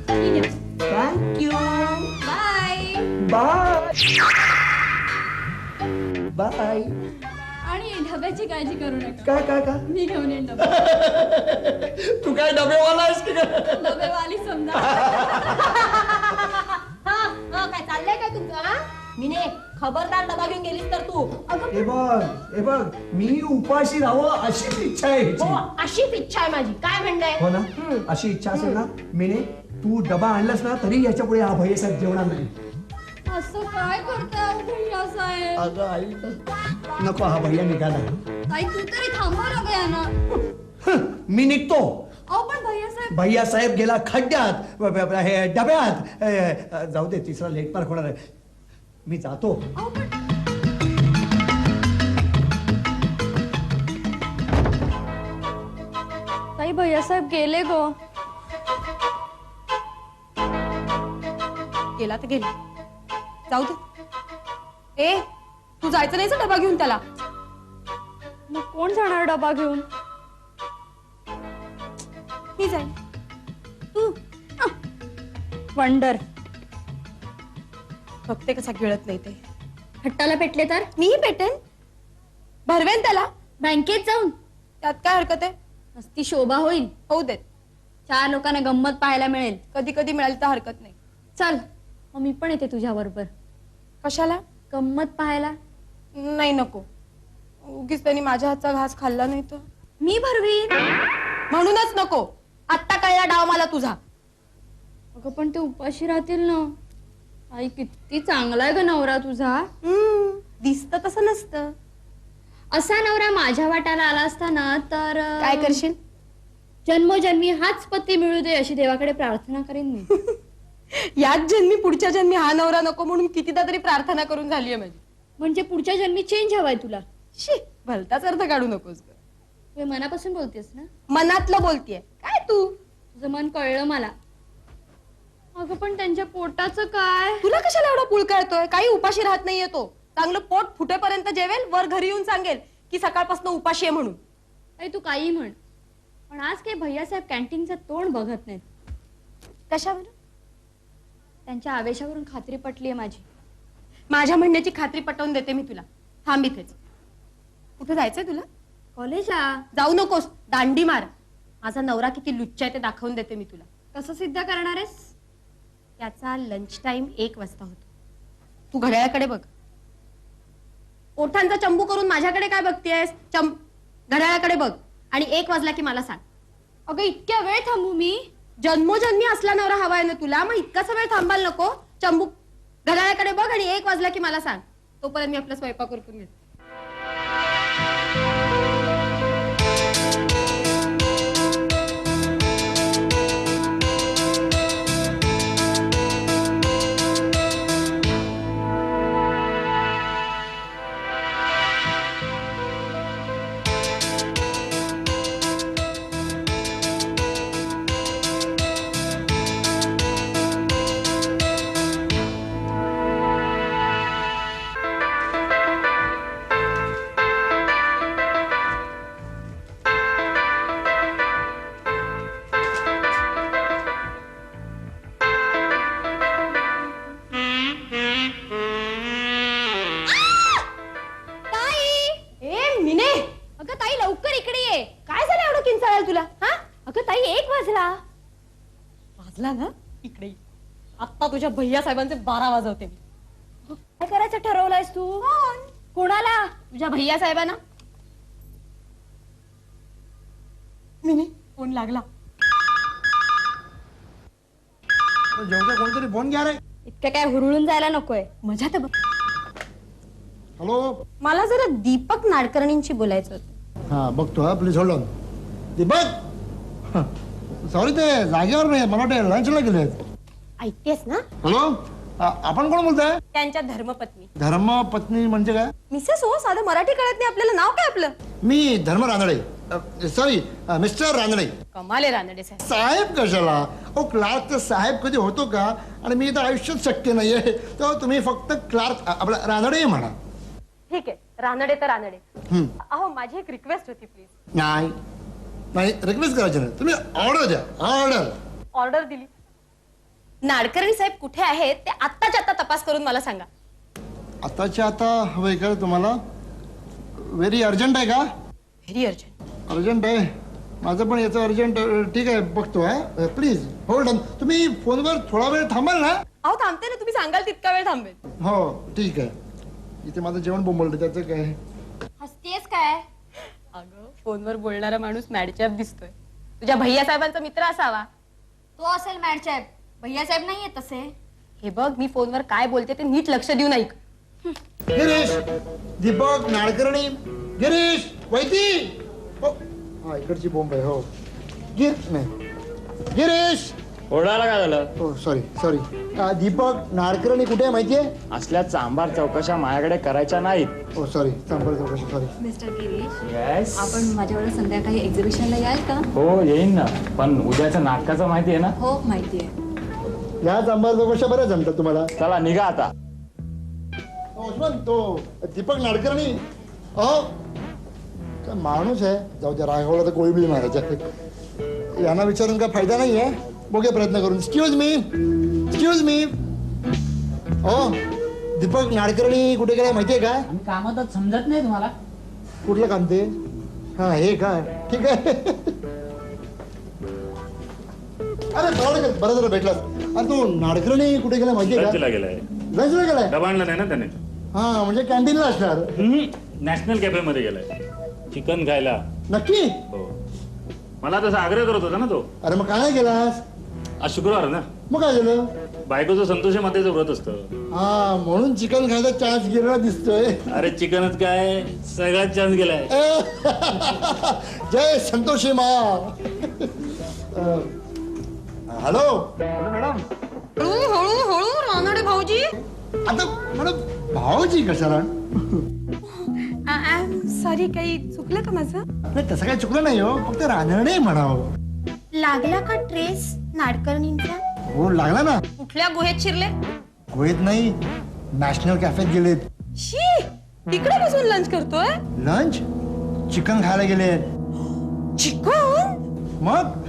ठीक आहे. थँक्यू. बाय. Bye bye. आणि डब्याची काळजी करू नका, काय काय काय मी घेऊन येईन डबा. तू काय डबेवाला आहेस की काय? डबेवाली समजा. काय चाललंय काय तुमचं हा? मी नाही खबरदार डबा घेऊन गेलीस तर तू. हे बघ मी उपाशी राहावं अशीच इच्छा आहे हिची. हो अशीच इच्छा आहे माझी. काय म्हणणं हो ना, अशी इच्छा असेल ना मीने, तू डबा आणलास ना तरी याच्या पुढे हा भैयासाहेब जेवणार नाही. असं काय करता भैया साहेब? अगं आई, नको, हा भैया निघाला. ताई तू तरी थांबा ना गया ना. मी निघतो. अहो पण भैया साहेब. भैया साहेब गेला खड्ड्यात, हे डब्यात. जाऊ दे, तिसरा लेट मार्क होणार आहे. मी जातो. अहो पण ताई भैया साहेब गेले गो. गेला तर गेला, जाऊ दे. ए तू जायचं नाही डबा घेऊन त्याला. मग कोण जाणार डबा घेऊन? मी जाईन. तू वंडर. बघते कसा गिळत नाही ते. हट्टाला पेटले तर मीही पेटेन, भरवेन त्याला. बँकेत जाऊन त्यात काय हरकत आहे? मस्ती शोभा होईल, होऊ देत. 4 लोकांना गंमत पाहायला मिळेल. कधी कधी मिळाली तर हरकत नाही. चल मग मी पण येते तुझ्या बरोबर. कशाला? गंमत पाहायला. नाही नको, उगीच त्यांनी माझ्या हातचा घास खाल्ला नाही तर. मी भरवीन. म्हणूनच नको. आत्ता कळला डाव मला तुझा. अगं पण ते उपाशी राहतील ना. आई किती चांगला आहे ग नवरा तुझा. दिसत तसं नसतं. असा नवरा माझ्या वाट्याला आला असता ना तर काय करशील? जन्मोजन्मी हाच पती मिळू दे अशी देवाकडे प्रार्थना करेन मी. याच जन्मी पुढच्या जन्मी हा नवरा नको म्हणून कितीदा तरी प्रार्थना करून झालीये माझी. म्हणजे पुढच्या जन्मी चेंज हवाय तुला. शी, भलताच अर्थ काढू नकोस ग. तू हे मनापासून बोलतेस ना? मनातलं बोलतीये काय तू? तुझं मन कळलं मला. अगं पण त्यांच्या पोटाचं काय? तुला कशाला एवढा पुळ कळतोय? काही उपाशी राहत नाहीये तो. चांगलं पोट फुटेपर्यंत जेवेल, वर घरी येऊन सांगेल की सकाळपासून उपाशी आहे म्हणून. आई तू काही म्हण, पण आज काही भैयासाहेब कॅन्टीनचं तोंड बघत नाहीत. कशावर? त्यांच्या आवेशावरून खात्री पटली आहे माझी. माझ्या म्हणण्याची खात्री पटवून देते मी तुला. थांब इथेच. कुठे जायचंय तुला? कॉलेजला. जाऊ नकोस, दांडी मार. माझा नवरा किती लुच्चा आहे ते दाखवून देते मी तुला. कसं सिद्ध करणार आहेस? त्याचा लंच टाइम 1 वाजता होतो. तू घड्याळाकडे बघ. ओठांचा चंबू करून माझ्याकडे काय बघतेस? घड्याळाकडे बघ आणि 1 वाजला की मला सांग. अगं इतक्या वेळ थांबू मी? जन्मोजन्मी असला नवरा हवाय ना तुला, मग इतकासा वेळ थांबायला नको. चंबू घड्याळाकडे बघ आणि 1 वाजला की मला सांग. तोपर्यंत मी आपला स्वयंपाक करून घेते. वाजला ना, इकडे ये. आत्ता तुझ्या भैया साहेबांचे 12 वाजवते मी. काय करायचं ठरवलंयस तू? कोणाला? तुझ्या भैया साहेबांना. मिनी फोन लागला. जेवता कोणतरी फोन घ्या रे. इतकं काय हुरळून जायला नकोय. मजा तर बघ. हॅलो. मला जरा दीपक नाडकर्णींशी बोलायचं होतं. हा बघतो हा, please hold on. Deepak sorry, ते जागेवर नाही, मला वाटतं लंचला गेलेत. ऐकतेस ना? हॅलो, आपण कोण बोलताय? त्यांच्या धर्मपत्नी. धर्मपत्नी म्हणजे काय? मिसेस हो, साधं मराठी कळत नाही आपल्याला. नाव काय आपलं? मी धर्म रानडे. Sorry, mister Ranade. कमाले रानडे साहेब. साहेब कशाला? ओ क्लार्क तर साहेब कधी होतो का? आणि मी तर आयुष्यात शक्य नाहीये, तर तुम्ही फक्त क्लार्क आपला रानडे म्हणा. ठीक आहे, रानडे तर रानडे. हम्म. अहो माझी एक रिक्वेस्ट होती प्लीज. नाही नाही, रिक्वेस्ट करायची नाही, तुम्ही ऑर्डर द्या. ऑर्डर. ऑर्डर दिली. नाडकर्णी साहेब कुठे आहेत ते आत्ताच्या आत्ता तपास करून मला सांगा. आताच्या आता हवंय का तुम्हाला? व्हेरी अर्जंट आहे का? Very urgent. अर्जंट आहे माझं पण, याचं अर्जंट. ठीक आहे, बघतो हा. Please hold on. तुम्ही फोनवर थोडा वेळ थांबाल ना? अहो थांबते ना, तुम्ही सांगाल तितका वेळ थांबेल. हो ठीक आहे. इथे माझं जेवण बोंबलतं, त्याचं काय? हसतेस काय? अगं फोनवर बोलणारा माणूस मॅडचॅप दिसतोय. तुझ्या भैया साहेबांचा मित्र असावा. तो असेल मॅडसाहेब. भैयासाहेब नाहीये तसे. हे बघ, मी फोनवर काय बोलते ते नीट लक्ष देऊन ऐक. गिरीश, दीपक नाडकर्णी. गिरीश, वैती. हो, हा इकडची बोंब आहे. हो नाही, गिरीश. ओरडायला काय झालं? हो सॉरी सॉरी. दीपक नाडकर्णी कुठे आहे माहितीये? असल्या चांबार चौकशा माझ्याकडे करायच्या नाहीत. हो सॉरी, संपर्क चौकशी. सॉरी. Mister Girish, yes. आपण माझ्याकडे संध्याकाळी एक्झिबिशनला याल का? हो येईन ना, पण उद्याच्या नाटकाचं माहिती आहे ना? हो माहिती आहे. या संपर्क चौकशा बऱ्याच जमतात तुम्हाला. चला निघा आता. तो दीपक नाडकर्णी. अहो काय माणूस आहे. जाऊ द्या, राघवला तर गोळी बिळी मारायच्या. यांना विचारून काय फायदा नाही आहे. बघूया प्रयत्न करून. Excuse me, excuse me. हो, दीपक नाडकर्णी कुठे गेलाय माहितीये का? कामातच समजत नाही तुम्हाला? कुठलं काम ते? हा हे काय? ठीक आहे. अरे बरं जरा भेटलास. अरे तो नाडकर्णी कुठे गेलाय माहितीये का? लंचला गेलाय. लंचला गेलाय? डबा आणला नाही ना त्याने. हा म्हणजे कॅन्टीनला असणार. नॅशनल कॅफे मध्ये गेलाय चिकन खायला. नक्की? हो, मला तसा आग्रह करत होता ना तो. अरे मग काय नाही गेलास? आज शुक्रवार ना, मग काय झालं? बायकोचं संतोषी मातेचं व्रत असतं. हा म्हणून चिकन खायचा चान्स गेलेला दिसतोय. अरे चिकनच काय, सगळ्यात चान्स गेलाय. जय संतोषी मा. Hello madam. हळू हळू रानडे भाऊजी. आता मॅडम भाऊजी कशाला? आय एम सॉरी, काही चुकलं का माझं? नाही तसं काही चुकलं नाही हो, फक्त रानडे म्हणावं. लागला का ट्रेस नाडकर्णींचा? हो लागला ना. कुठल्या गुहेत शिरले? गोयत नाही, नॅशनल कॅफेत गेलेत. शी, तिकडे बसून लंच करतोय? लंच? चिकन खायला गेलेत. चिकन? मग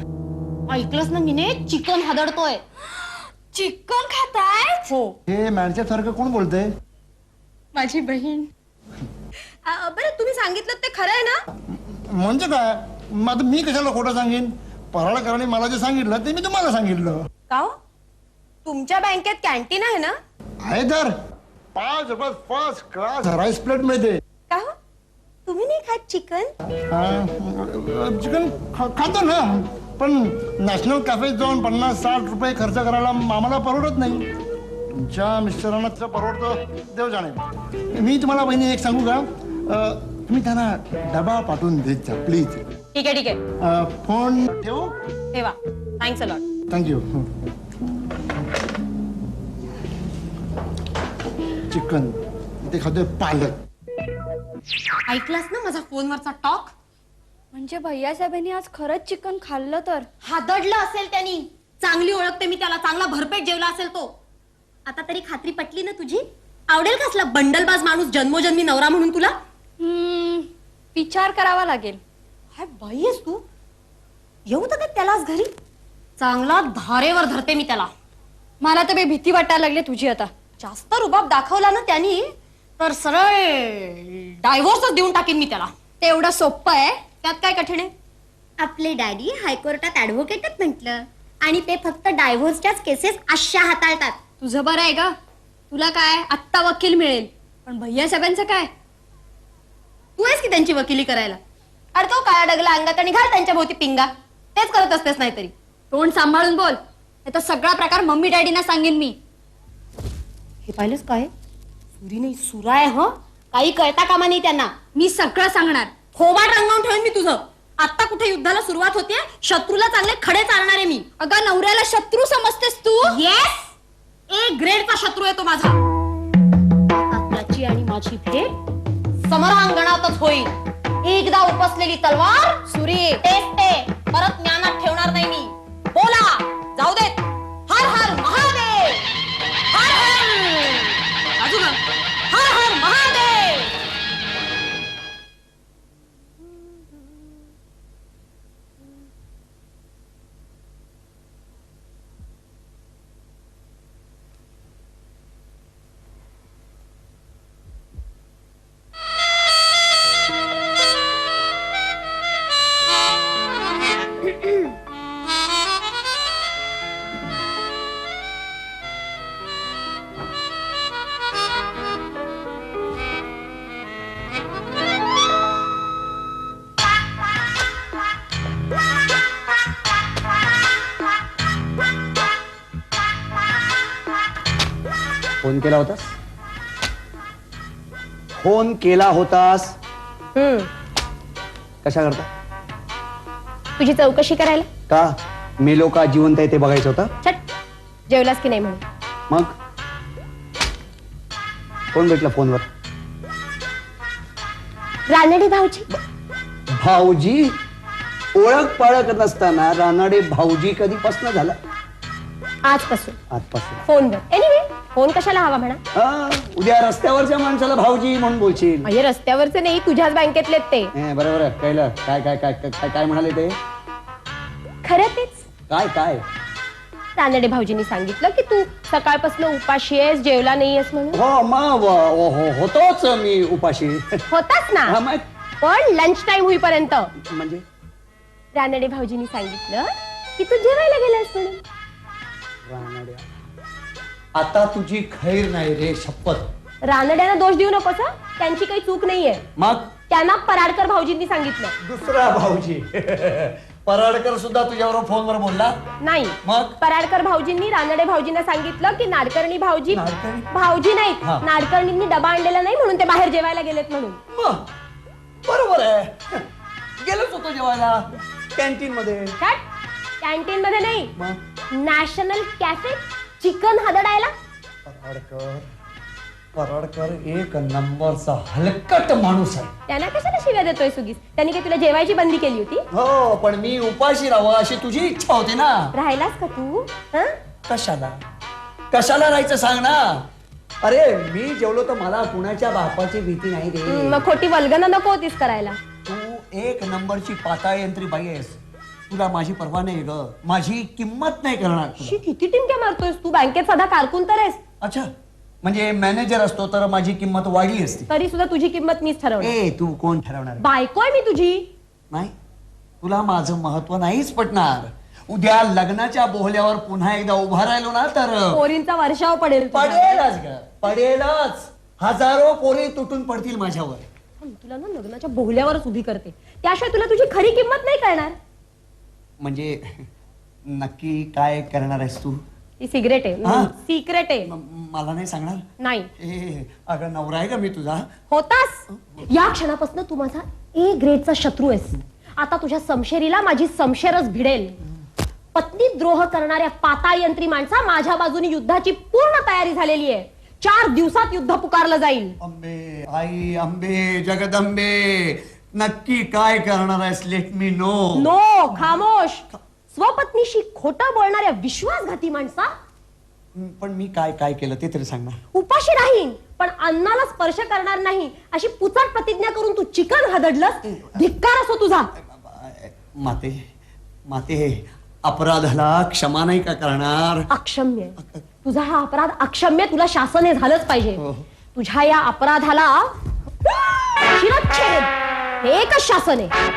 ऐकलंस ना मीने, चिकन हादडतोय. चिकन खाताय? हो, हे मॅडच्या सारखं कोण बोलतंय? माझी बहीण. बरं तुम्ही सांगितलं ते खरं आहे ना? म्हणजे काय? मग आता मी कशाला खोटं सांगेन? पराळकरांनी मला जे सांगितलं ते मी तुम्हाला सांगितलं. का हो? तुमच्या बँकेत कॅन्टीन आहे ना? आहे तर 5 रुपयात फर्स्ट क्लास राईस प्लेट मिळते. का हो? तुम्ही नाही खात चिकन? चिकन खातो ना, पण नॅशनल कॅफेत जाऊन 50-60 रुपये खर्च करायला आम्हाला परवडत नाही. तुमच्या मिस्टरांना तिचं परवडतं, देव जाणे. मी तुम्हाला बहिणी एक सांगू का? तुम्ही त्यांना डबा पाठवून देत जा प्लीज. ठीक आहे ठीक आहे, फोन ठेवू? ठेवा. Thanks a lot. Thank you. Chicken ते खातोय पालक. ऐकलास ना माझा फोनवरचा टॉक? म्हणजे भैयासाहेबांनी आज खरंच चिकन खाल्लं तर? हादडलं असेल त्यांनी. चांगली ओळखते मी त्याला, चांगला भरपेट जेवला असेल तो. आता तरी खात्री पटली ना तुझी? आवडेल का असला बंडलबाज माणूस जन्मोजन्मी नवरा म्हणून तुला? विचार करावा लागेल. हाय बाई आहेस तू? येऊ तर त्यालाच घरी. चांगला धारेवर धरते मी त्याला. मला तर भीती वाटायला लागली तुझी आता. जास्त रुबाब दाखवला ना त्यांनी तर सरळ डायव्होर्सच देऊन टाकेन मी त्याला. ते एवढं सोपं आहे? त्यात काय कठीण आहे? आपले डॅडी हायकोर्टात ऍडव्होकेटच म्हटलं, आणि ते फक्त डायव्होर्सच्याच केसेस अशा हाताळतात. तुझं बरं आहे का? तुला काय आत्ता वकील मिळेल, पण भैयासाहेबांचं काय? तू आहेस की त्यांची वकिली करायला? अरे तो काळा डगला अंगात आणि घाल त्यांच्या भोवती पिंगा. तेच करत असतेस नाहीतरी. तोंड सांभाळून बोल. तर सगळा प्रकार मम्मी डॅडीना सांगेन मी. हे पाहिलंच काय सुरी नाही सुरा आहे ह काही कळता कामा नाही त्यांना. मी सगळं सांगणार. खोबाट रंगवून ठेवेन मी तुझं. आता कुठे युद्धाला सुरुवात होते शत्रूला चांगले खडे चालणार आहे मी. अगं नवऱ्याला शत्रू समजतेस तू. येस ए ग्रेडचा शत्रू आहे तो माझा. त्याची आणि माझी भेट समरांगणातच होईल. एकदा उपसलेली तलवार सुरी तेच ते परत ज्ञानात ठेवणार नाही मी. बोला जाऊ देत. हर हर महादेव हर हर अजून हर हर महादेव. फोन केला होतास? फोन केला होतास कशा करता? तुझी चौकशी करायला. का मेलो का जिवंत आहे ते बघायचं होतं? छट जेवलास की नाही म्हणून. मग कोण भेटला फोनवर? रानडे भाऊजी. भाऊजी? ओळख पाळख नसताना रानडे भाऊजी कधीपासून झाला? आजपासून. आजपासून. फोनवर. एनिवे फोन कशाला हवा म्हणा. उद्या रस्त्यावरच्या माणसाला भाऊजी म्हणून बोलशील. म्हणजे रस्त्यावरचे नाही तुझ्याच बँकेतलेत ते. बरोबर आहे कळलं. काय काय काय काय काय म्हणाले ते? खरं तेच. काय काय? रानडे भाऊजींनी सांगितलं की तू सकाळपासून उपाशी आहेस जेवला नाहीयेस म्हणून. हो मग होतोच मी उपाशी. होताच ना. हा, मग पण लंच टाइम होईपर्यंत. म्हणजे रानडे भाऊजींनी सांगितलं की तू जेवायला गेलास म्हणून. रानड्या, आता तुझी खैर नाही रे शपथ. रानड्यांना दोष देऊ नकोस हं. त्यांची काही चूक नाहीये. मग त्यांना पराडकर भाऊजींनी सांगितलं. दुसरा भाऊजी पराडकर सुद्धा तुझ्यावर फोनवर बोलला नाही. मग पराडकर भाऊजींनी रानडे भाऊजींना सांगितलं की नाडकर्णी भाऊजी नाडकर्णी? भाऊजी नाहीत हा. नाडकर्णींनी डबा आणलेला नाही म्हणून ते बाहेर जेवायला गेलेत म्हणून. मग बरोबर आहे. गेलोच होतो जेवायला कॅन्टीन मध्ये. कॅन्टीन मध्ये नाही मग नॅशनल कॅफे चिकन हदडायला. पराडकर एक नंबरचा हलकट माणूस आहे. त्यांना कशाला शिव्या देतोय सुगीस. त्यांनी काही तुला जेवायची बंदी केली होती? हो पण मी उपाशी राहावं अशी तुझी इच्छा होती ना. राहिलास का तू? हं? कशाला कशाला राहायचं सांग ना. अरे मी जेवलो तर मला कुणाच्या बापाची भीती नाही रे. मग खोटी वल्गना नको होतीस करायला. तू एक नंबरची पाताळयंत्री बाई आहेस. तुला माझी पर्वा नाही ग. माझी किंमत नाही करणार तुला. शी, किती टिमक्या मारतोयस तू. बँकेत साधा कारकून तर आहेस. अच्छा म्हणजे मॅनेजर असतो तर माझी किंमत वाढली असती. तरी सुद्धा तुझी किंमत मीच ठरवणार. ए तू कोण ठरवणार? बायको आहे मी तुझी. नाही तुला माझं महत्व नाहीच पटणार. उद्या लग्नाच्या बोहल्यावर पुन्हा एकदा उभा राहिलो ना तर पोरींचा वर्षाव पडेल तुझ्यावर. पडेलच ग पडेलच. हजारो पोरी तुटून पडतील माझ्यावर. तुला ना लग्नाच्या बोहल्यावरच उभी करते. त्याशिवाय तुला तुझी खरी किंमत नाही कळणार. म्हणजे नक्की काय करणार आहेस तू? ती सिगरेट आहे. हा? सिक्रेट आहे. मला नाही सांगणार? नाही. ए अगं नवरा आहे का मी तुझा? होतास. या क्षणापासून तू माझा ए ग्रेडचा शत्रू आहेस. आता तुझ्या समशेरीला माझी समशेरच भिडेल. पत्नी द्रोह करणाऱ्या पाताळयंत्री माणसा माझ्या बाजूने युद्धाची पूर्ण तयारी झालेली आहे. 4 दिवसात युद्ध पुकारलं जाईल. अंबे आई अंबे जगदंबे नक्की काय करणार आहेस? Let me know. नो खामोश. स्वपत्नीशी खोटं बोलणाऱ्या विश्वासघाती माणसा. पण मी काय काय केलं ते तरी सांग ना. उपाशी राहीन पण अन्नाला स्पर्श करणार नाही अशी पुचाट प्रतिज्ञा करून तू चिकन हदडलंस. धिक्कार असो तुझा. माते माते अपराधाला क्षमा नाही का करणार? अक्षम्य. तुझा हा अपराध अक्षम्य. तुला शासन हे झालंच पाहिजे. हो. तुझ्या या अपराधाला शिरच्छेद हे एकच शासन आहे.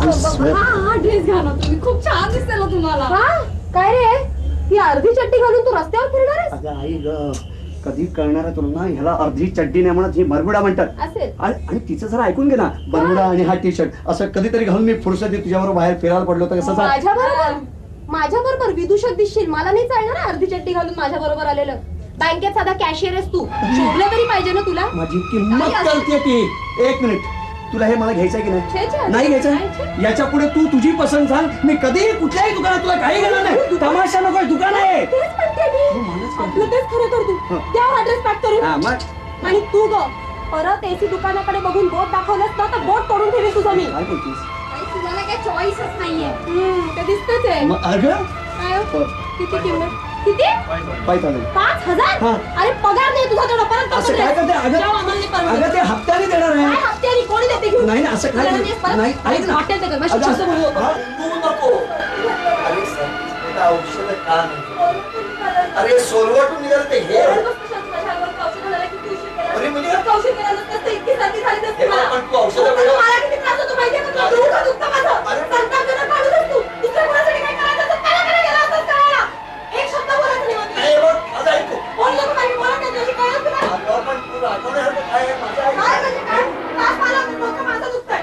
हा ड्रेस घाला तुम्ही, खूप छान दिसते ना तुम्हाला. काय रे ती अर्धी चड्डी घालून तू रस्त्यावर फिरणार आहेस? अगं आई ग, कधी कळणार आहे तुला ना, ह्याला अर्धी चड्डी नाही म्हणत, ही बरमुडा म्हणतात. असेल. आणि तिचं जरा ऐकून घे ना, बरमुडा आणि हा टी शर्ट असं कधीतरी घालून मी फुरसती तुझ्याबरोबर बाहेर फिरायला पडलो तर कसं माझ्या बरोबर विदूषक दिसशील. मला नाही चालणार ना अर्धी चड्डी घालून माझ्या बरोबर आलेलं. बँकेत साधा कॅशियर आहेस तू, शोभलं तरी पाहिजे ना तुला. माझी किंमत कळते ती. एक मिनिट, तुला हे मला घ्यायचंय की नाही? नाही घ्यायचं. याच्या पुढे तू तुझी पसंत सांग. मी कधीही कुठल्याही दुकानात तुला काही घेणार नाही. तमाशा नको, दुकान आहे. आपलं तेच खरं कर तू. त्या हा ड्रेस पॅक करून. आणि तू ग परत एसी दुकानाकडे बघून बोट दाखवलंस ना तर बोट तोडून ठेवी तुझं मी. काय बोलतीस? तुम्हाला काही चॉईसच नाहीये. ते दिसतच आहे. अगं काय किती किंमत? किती? 5,000? हा. अरे पगार नाही तुझा तेवढा. परत असं काय करते? अगं ते हप्त्याने देणार आहे. काय हप्त्यानी कोणी देते घेऊन? नाही ना, असं काय नाही. ऐक ना. हॉटेल देतो. अगं, शब्द बोलू नको. तू नको. अरे संगीता औषध का नाही? अरे सोलवटून निघालं ते हे. अरे म्हणजे हे बघ, पण तू औषध मला किती त्रास होतो माहितीये का तुला? डोकं दुखतं माझं. संतापजनक माणूसच तू. दुसऱ्या कोणासाठी काय करायचं असेल त्याला करायला गेला असतास करायला. एक शब्द बोलायचा नाही मला. हे बघ, माझं ऐकू. बोललो तर पाहिजे, बोलत नाही तुझी कळलं तुला? अगं, पण तू रागवण्यासारखं काय आहे? माझं ऐक. काय म्हणजे काय? त्रास मला होतो, डोकं माझं दुखतंय.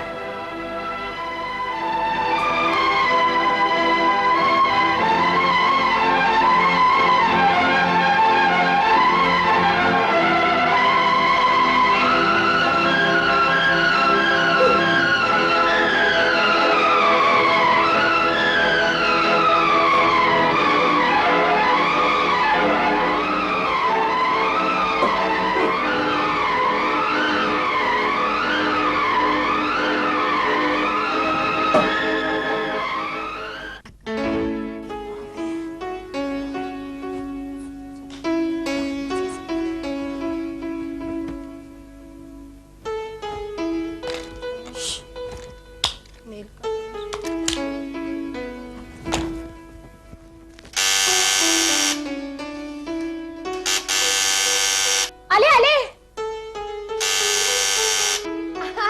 आले आले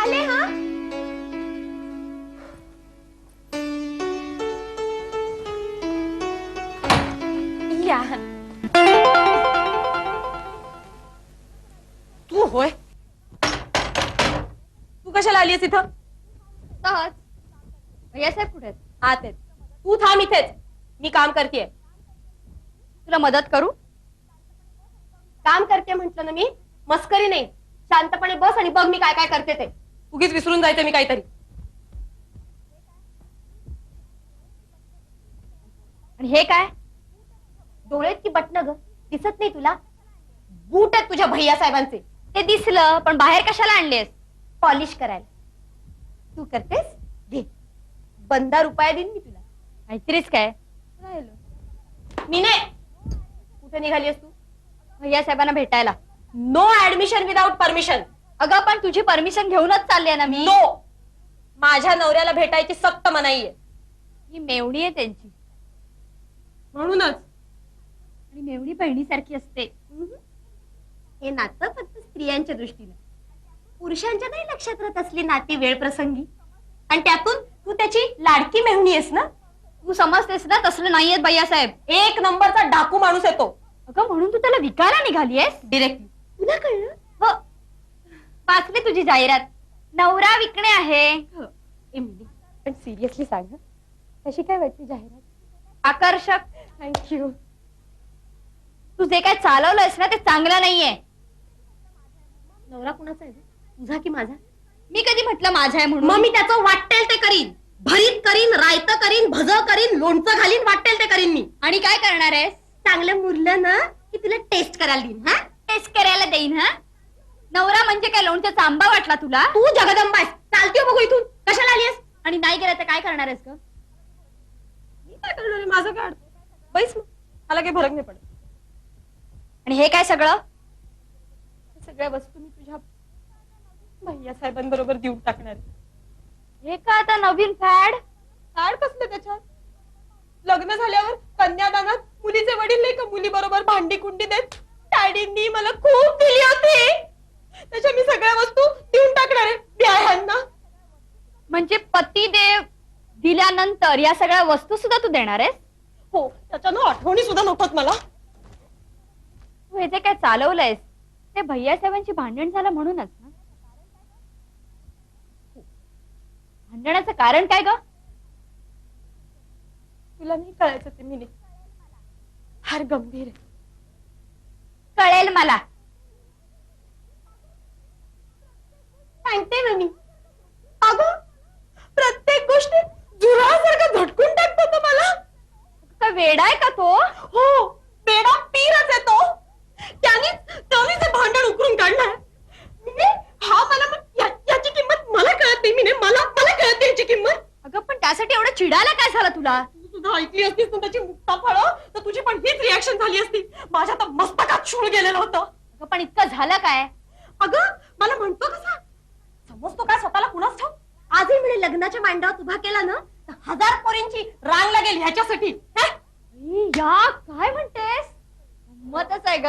आले. हा या. तू होय? तू कशाला आलीस इथं? सहज. भैया साहेब कुठे आहेत? आत आहेत. तू थांब इथेच, मी काम करतेय. तुला मदत करू? काम करते म्हंटल ना मी, मस्करी नाही. शांतपणे बस आणि बघ मी काय काय करते ते. उगीच विसरून जायचं मी काहीतरी. आणि हे काय? डोळ्यात की बटन ग, दिसत नाही तुला? बूट आहेत तुझ्या भैया साहेबांचे. ते दिसलं, पण बाहेर कशाला आणलेस? पॉलिश करायला. तू करतेस? घे, ₹1,000 देईन मी तुला. काहीतरीच काय? मी नाही. कुठे निघालीस तू? भैया साहेबांना भेटायला. No admission without permission. अगं पण तुझी परमिशन घेऊनच चालले ना मी. नो. माझ्या नवऱ्याला भेटायची सक्त मनाई आहे. ही मेवणी आहे त्यांची. म्हणूनच आणि मेवणी बहिणीसारखी असते. हे नातं फक्त स्त्रियांच्या दृष्टीने, पुरुषांच्या नाही लक्षात राहत असली नाती वेळ प्रसंगी. आणि त्यातून तू त्याची लाडकी मेहुणी आहेस ना. तू समजतेस ना तसलं नाहीयेत भैया साहेब. एक नंबरचा डाकू माणूस आहे तो. अगं म्हणून तू त्याला विकायला निघालीयस? डिरेक्टली. तुला कळलं? हो, वाचली तुझी जाहिरात. नवरा विकणे आहे. पण सिरियसली सांग, कशी काय वाटली जाहिरात? आकर्षक. थँक्यू. तू जे काय चालवलंयस ना ते चांगलं नाहीये. नवरा कुणाचा आहे? तुझा की माझा? मी कधी म्हटलं माझा आहे म्हणून? मग मी त्याचं वाटेल ते करीन. भरीत करीन, रायतं करीन, भजं करीन, लोणचं घालीन, वाटेल ते करीन मी. आणि काय करणार आहेस? चांगलं मुरलं ना की तुला टेस्ट करायला देईन. हा, टेस्ट करायला देईन. हा, नवरा म्हणजे काय लोणच्याचा आंबा वाटला तुला? तू जगदंबा आहेस. चालते बघू इथून. कशाला आलीस? आणि नाही गेलं तर काय करणार आहेस ग? मी काय करणार आहे? माझं काढ बैस, मला काही फरक नाही पडत. आणि हे काय सगळं? सगळ्या वस्तू मी तुझ्या भैया साहेबांबरोबर देऊन टाकणार. हे का आता नवीन फॅड? फॅड कसलं त्याच्यात? लग्न झाल्यावर कन्यादानात मुलीचे वडील नाही का मुली बरोबर भांडी कुंडी देत? डॅडींनी मला खूप दिली होती. त्याच्या मी सगळ्या वस्तू देऊन टाकणार आहे ब्याह्यांना. म्हणजे पती देव दिल्यानंतर या सगळ्या वस्तू सुद्धा तू देणार आहेस? हो, त्याच्यानं आठवणी सुद्धा नकोत मला. तू हे जे काय चालवलंयस ते भैयासाहेबांची भांडण झालं म्हणूनच ना? भांडणाचं कारण काय ग? तुला नाही कळायचं ते मी फार गंभीर आहे. कळेल मला. सांगते ना मी. अगं प्रत्येक गोष्टी जुरासारखं झटकून टाकतो तो मला. का वेडा आहे का तो? हो, बेडा पीरच आहे तो. त्यानेच हे भांडण उकरून काढलंय. हा मला याची किंमत मला कळत नाही. मी मला कळत नाही याची किंमत. अगं पण त्यासाठी एवढं चिडायला काय झालं तुला? तू सुद्धा ऐकली असतीस ना त्याची मुक्ता फळं, तर तुझी पण हीच रिॲक्शन झाली असती. माझ्या तर मस्तकात शूळ गेलेलं होतं. अगं पण इतकं झालं काय? अगं मला म्हणतो कसा समजतो काय स्वतःला कुणाच ठाऊक. आजही म्हणे लग्नाच्या मांडावर उभा केला ना तर 1000 पोरींची रांग लागेल ह्याच्यासाठी. या काय म्हणतेस? गंमतच आहे ग.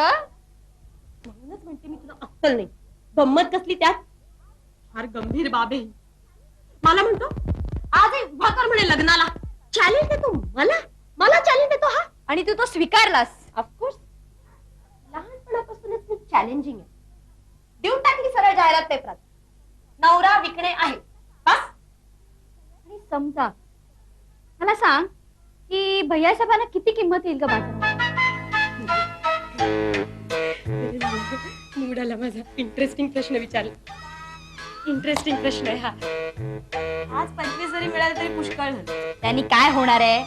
म्हणूनच म्हणते मी तुला अक्कल नाही. गंमत कसली त्यात? फार गंभीर बाब आहे. मला म्हणतो आजही उभा कर म्हणे लग्नाला. चॅलेंज देतो मला चॅलेंज देतो हा. आणि तू तो स्वीकारलास? ऑफकोर्स. लहानपणापासूनच मी चॅलेंजिंग आहे. देऊन टाकली सरळ जाहिरात पेपरात. नवरा विकणे आहे बस. आणि समजा मला सांग की भैयासाहेबांना किती किंमत येईल ग बाजारात? मूड आला माझा. इंटरेस्टिंग प्रश्न विचारला. इंटरेस्टिंग प्रश्न आहे हा. आज 25 जरी मिळाले तरी पुष्कळ झालं. त्यांनी काय होणार आहे?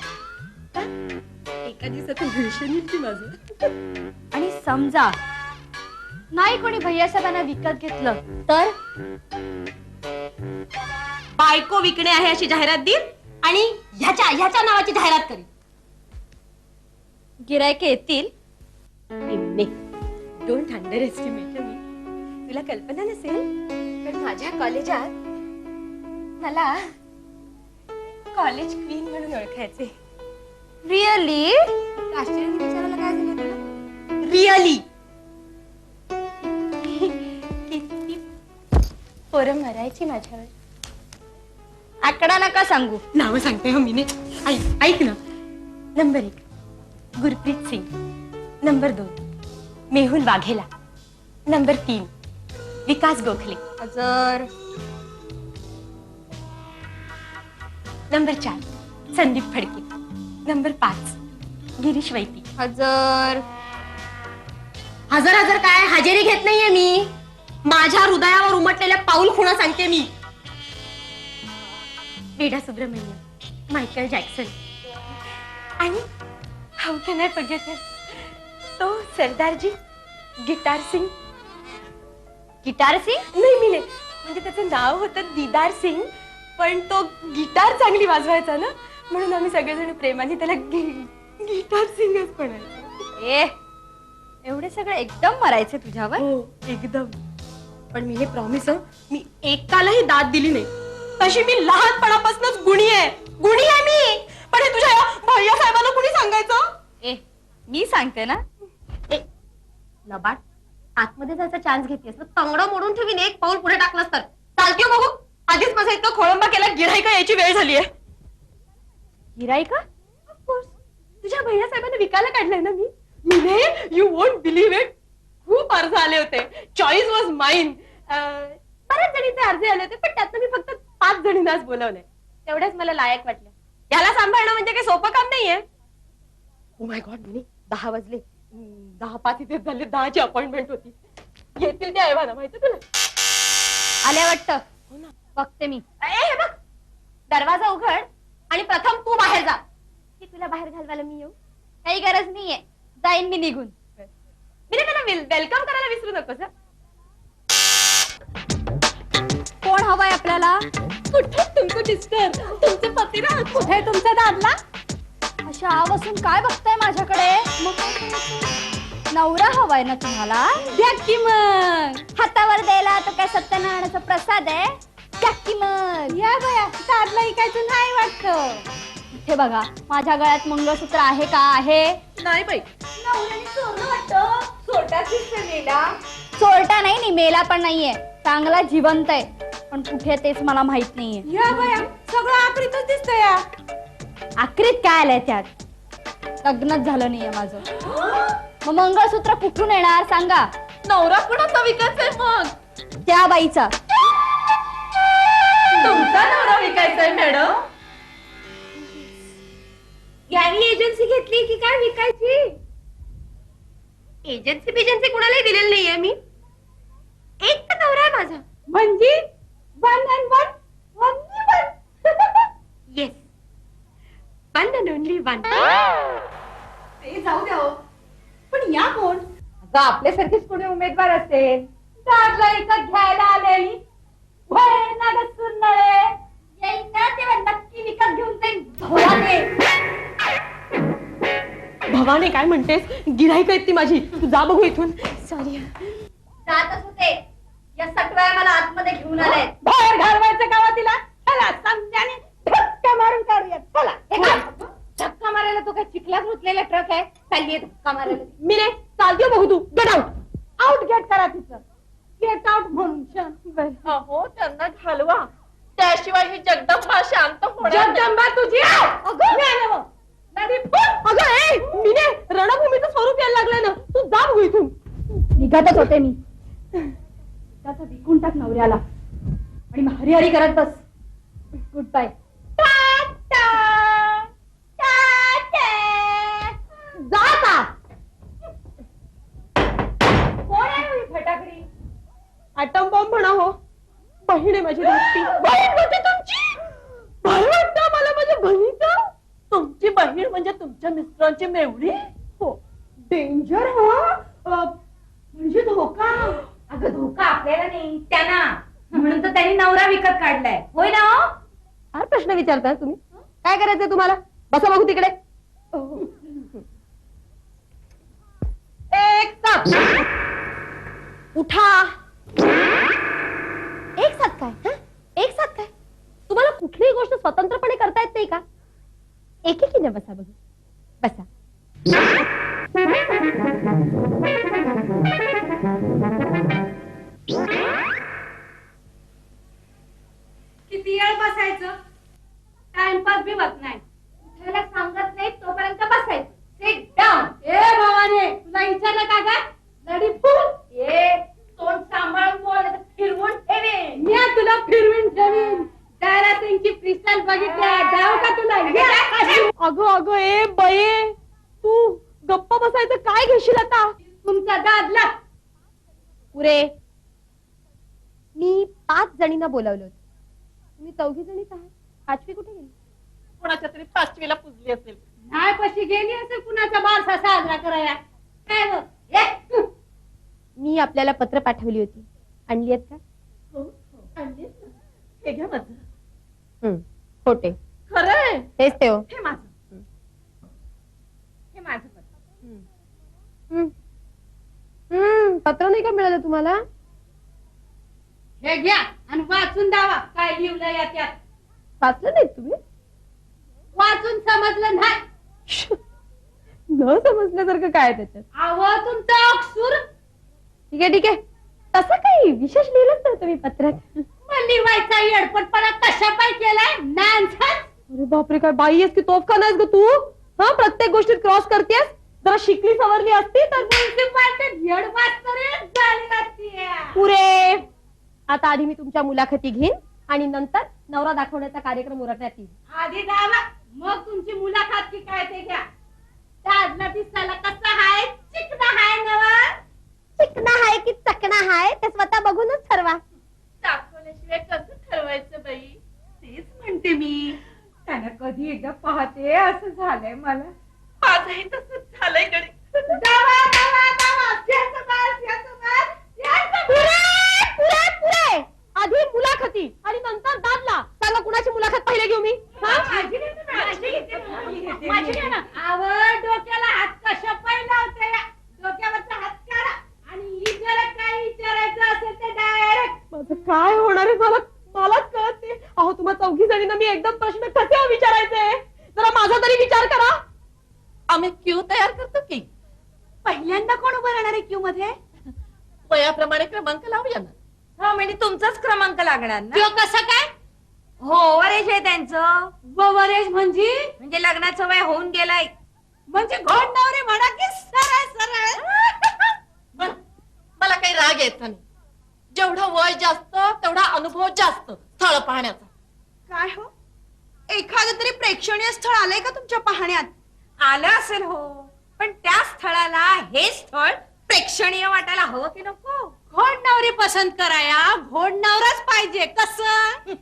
एका दिवसातून भविष्य येईल की माझं. आणि समजा नाही कोणी भैयासाहेबांना विकत घेतलं तर? बायको विकणे आहे अशी जाहिरात देईल आणि ह्याच्या नावाची जाहिरात करील. गिरायके येतील? डोंट अंडर एस्टिमेट मी. तुला कल्पना नसेल पण माझ्या कॉलेजात मला कॉलेज क्वीन म्हणून ओळखायचे. रिअली? आश्चर्याने विचारायला काय झालं तुला? रिअली. किती पोरं मरायची माझ्यावर. आकडा नका सांगू. नाव सांगते हो मीने. ऐक ना. Number 1 Gurpreet Singh. Number 2 Mehul Vaghela. Number 3 Vikas Gokhale. हजार. नंबर 4 संदीप फडके. नंबर 5 गिरीश वैती. हजार. हजार काय हजेरी घेत नाहीये मी. माझ्या हृदयावर उमटलेल्या पाऊल खुणा सांगते मी. वेडा सुब्रमण्यम, मायकल जॅक्सन आणि हाऊ कॅन आय फॉरगेट तो सरदारजी गिटार सिंग. गिटार सिंग? नाही मी नाही, म्हणजे त्याचं नाव होतं दीदार सिंग, पण तो गिटार चांगली वाजवायचा ना, म्हणून आम्ही सगळेजण प्रेमाने त्याला गिटार सिंगच म्हणायचो. ए एवढे सगळे एकदम मरायचे तुझ्यावर? हो एकदम. पण मी हे प्रॉमिस मी एकालाही दाद दिली नाही. तशी मी लहानपणापासूनच गुणी आहे मी. पण हे तुझ्या भैया साहेबांना कुणी सांगायचं? ए मी सांगते ना. ए लबाड, आतमध्ये जायचा चान्स घेतेस ना, तंगडं मोडून ठेवीन एक पाऊल पुढे टाकलंस तर. चालते बघू. आधीच माझा इतकं खोळंबा केला, गिऱ्हाईक यायची वेळ झाली आहे. गिऱ्हाईक? ऑफकोर्स. तुझ्या भैया साहेबांना विकायला काढलंय ना मी. You won't believe it. खूप अर्ज आले होते. Choice was mine. बऱ्याच जणींचे अर्ज आले होते, पण त्यातनं मी फक्त 5 जणींनाच बोलवलंय. तेवढ्याच मला लायक वाटलं. याला सांभाळणं म्हणजे काही सोपं काम नाहीये. ओ माय गॉड, मिनी 10 वाजले. 10:05 इथे झाले. 10ची अपॉइंटमेंट होती. येतील त्या एव्हाना, माहिती तुला? आल्या वाटतं. हो ना. बघते मी. हे बघ, दरवाजा उघड आणि प्रथम तू बाहेर जा. की तुला बाहेर घालवायला मी येऊ? काही गरज नाहीये, जाईन मी निघून. मी त्याला वेलकम करायला विसरू नकोस. कोण हवाय आपल्याला? कुठे तुमचं मिस्टर, तुमचे पती ना, कुठे तुमचा दादला? अशा आवासून काय बघताय माझ्याकडे? नवरा हवाय ना तुम्हाला? द्या की मग. हातावर द्यायला तो काय सत्यनारायणाचा प्रसाद आहे? द्या की मग. या बया, दादला ऐकायचं नाही वाटतं. इथे बघा, माझ्या गळ्यात मंगळसूत्र आहे का? आहे. नाही बाई, नवऱ्याने चोरलं वाटतं. चोरटा दिसतो मेला. चोरटा नाही, मेला पण नाहीये, चांगला जिवंत आहे. पण कुठे तेच मला माहित नाहीये. या बाया सगळं आखरीतच दिसतंय या. आखरीत काय आलंय त्यात? लग्नच झालं नाहीये माझं. मग मंगळसूत्र कुठून येणार सांगा? नवरा कुणाचा विकायचाय मग? त्या बाईचा. तुमचा नवरा विकायचाय मॅडम? यांनी एजन्सी घेतली की काय विकायची? एजन्सी बिजन्सी कुणालाही दिलेली नाहीये मी. एक तर नवरा आहे माझा. म्हणजे one and one only one. Yes, one and only one. ते जाऊ द्या हो. पण या कोण? अगं आपल्यासारखीच कोणी उमेदवार असेल. दादला इथं घ्यायला आलेली भयानक सुंदरे येईल ना तेव्हा नक्की विकत घेऊन जाईल भवाने. भवाने काय म्हणतेस? गिऱ्हाईक आहेत ती माझी. तू जा बघू इथून. सॉरी. जातच होते. या सटवाया मला आतमध्ये घेऊन आले. बाहेर घालवायचं गावा तिला. चला समजाने धक्का मारून काढूया. चला धक्का मारायला तो काय चिखलात रुतलेला ट्रक आहे? चालली धक्का मारायला. मी नाही चालते बघू तू. Get out. आउट गेट करा तिचं. गेट आउट म्हणून छान. अहो त्यांना घालवा, त्याशिवाय ही जगदंबा शांत होणार नाही. जगदंबा तुझी. अगं नदी फुट. अगं ए मीने, रणभूमीचं स्वरूप यायला लागलंय ना. तू जा बघू इथून. निघतच होते मी. त्याचं विकून टाक नवऱ्याला आणि मग हरिहरी करत बस. Good bye. जा आता. कोण आहे ही फटाकडी? ऍटम बॉम्ब म्हणा हो. बहीण आहे माझी धाकटी. बहीण होती तुमची? भय वाटतं मला माझ्या बहिणीचं. तुमची बहीण म्हणजे तुमच्या मिस्टरांची मेवणी? हो डेंजर हो. म्हणजे धोका. अगं धोका आपल्याला नाही त्यांना. म्हणून तर त्यांनी नवरा विकत काढलाय. होय ना हो? फार प्रश्न विचारताय तुम्ही. काय करायचंय तुम्हाला? बसा बघू तिकडे. एक साथ उठा. एक साथ काय? हं? एक साथ काय? तुम्हाला कुठलीही गोष्ट स्वतंत्रपणे करता येत नाही का? एकेकीने बसा बघू. बसा. किती वेळ बसायचं? टाइमपास बी होत नाही. उठायला सांगत नाही तोपर्यंत बसायचं. Sit down. ए भवाने तुला विचारलं का ग? लडी फुल. ए तोंड सांभाळून बोल फिरवून ठेवेन. मी तुला फिरवून ठेवीन. तारा त्यांची पिस्तल बघितल्या जाऊ का तुला? अगं अगं ए बये, तू गप्प बसायचं काय घेशील आता? तुमचा दादला. पुरे मी 5 जणींना बोलावलं होतं. तुम्ही 4 जणीच आहात. 5वी कुठे गेली? कोणाच्या तरी 5वीला पुजली असेल. नाही पशी गेली असेल कुणाचा बारसा साजरा करायला. काय बघ मी आपल्याला पत्र पाठवली होती. आणली आहेत का? हे घ्या माझं. खोटे. खरंय? तेच ते हो. हे माझं. हे माझं पत्र. पत्र नाही का मिळालं तुम्हाला? हे घ्या आणि वाचून दावा काय लिहिलं या त्यात. वाचलं नाही तुम्ही? वाचून समजलं नाही. न समजल्यासारखं काय त्याच्यात? अहो तुमचा अक्षर. ठीक आहे ठीक आहे. तसं काही विशेष लिहिलंच नाही तुम्ही पत्रात. मग लिवायचा येडपटपणा कशा पाय केलाय? नॉनसेन्स. अरे बापरे, काय बाई आहेस की तोफखाना आहेस ग तू? हा, प्रत्येक गोष्टीत क्रॉस करतेस. जरा शिकली सवरली असती तर. म्युन्सिपाल्टीत हेडमास्टर झाली असती. पुरे. आता आधी मी तुमच्या मुलाखती घेईन आणि नंतर नवरा दाखवण्याचा कार्यक्रम उरकण्यात येईल. आधी दावा मग तुमची मुलाखत की काय ते घ्या. दादला दिसायला कसा हाय? चिकना हाय नवा? चिकना हाय की चकना हाय ते स्वतः बघूनच ठरवा. दाखवल्याशिवाय कसं ठरवायचं बाई? तेच म्हणते मी. त्यानं कधी एकदा पाहते असं झालंय मला. आजही तसंच झालंय गडी. दावा दावा दावा. याचं बाळ, याचं बाळ, याचं बाळ. पुरे. आधी मुलाखती आणि नंतर दादला. सांगा कुणाची मुलाखत पहिले घेऊ मी? माझी घे ना. आवड डोक्याला हात कशा पाय लावते या. डोक्यावरचा हात काढा आणि जरा काही विचारायचं असेल ते डायरेक्ट. माझं काय होणार आहे मलाच कळत नाही. अहो तुम्हा 4 जणींना मी एकदम प्रश्न कसे विचारायचे? जरा माझा तरी विचार करा. आम्ही क्यू तयार करतो की. पहिल्यांदा कोण उभं राहणार आहे क्यू मध्ये? वयाप्रमाणे क्रमांक लावूया ना. हा म्हणजे तुमचाच क्रमांक लागणार ना. किंवा कसं काय हो ओव्हरेज आहे त्यांचं. बवरेज म्हणजे म्हणजे लग्नाचं वय होऊन गेलंय. म्हणजे घोड नवरे म्हणा की सरळ सरळ. मला काही राग येत नाही. जेवढं वय जास्त तेवढा अनुभव जास्त स्थळ पाहण्याचा. काय हो एखादं तरी प्रेक्षणीय स्थळ आलंय का तुमच्या पाहण्यात? आलं असेल हो, पण त्या स्थळाला हे स्थळ प्रेक्षणीय वाटायला हवं की नको? घोड नवरी पसंत कराया घोड नवराच पाहिजे. कसं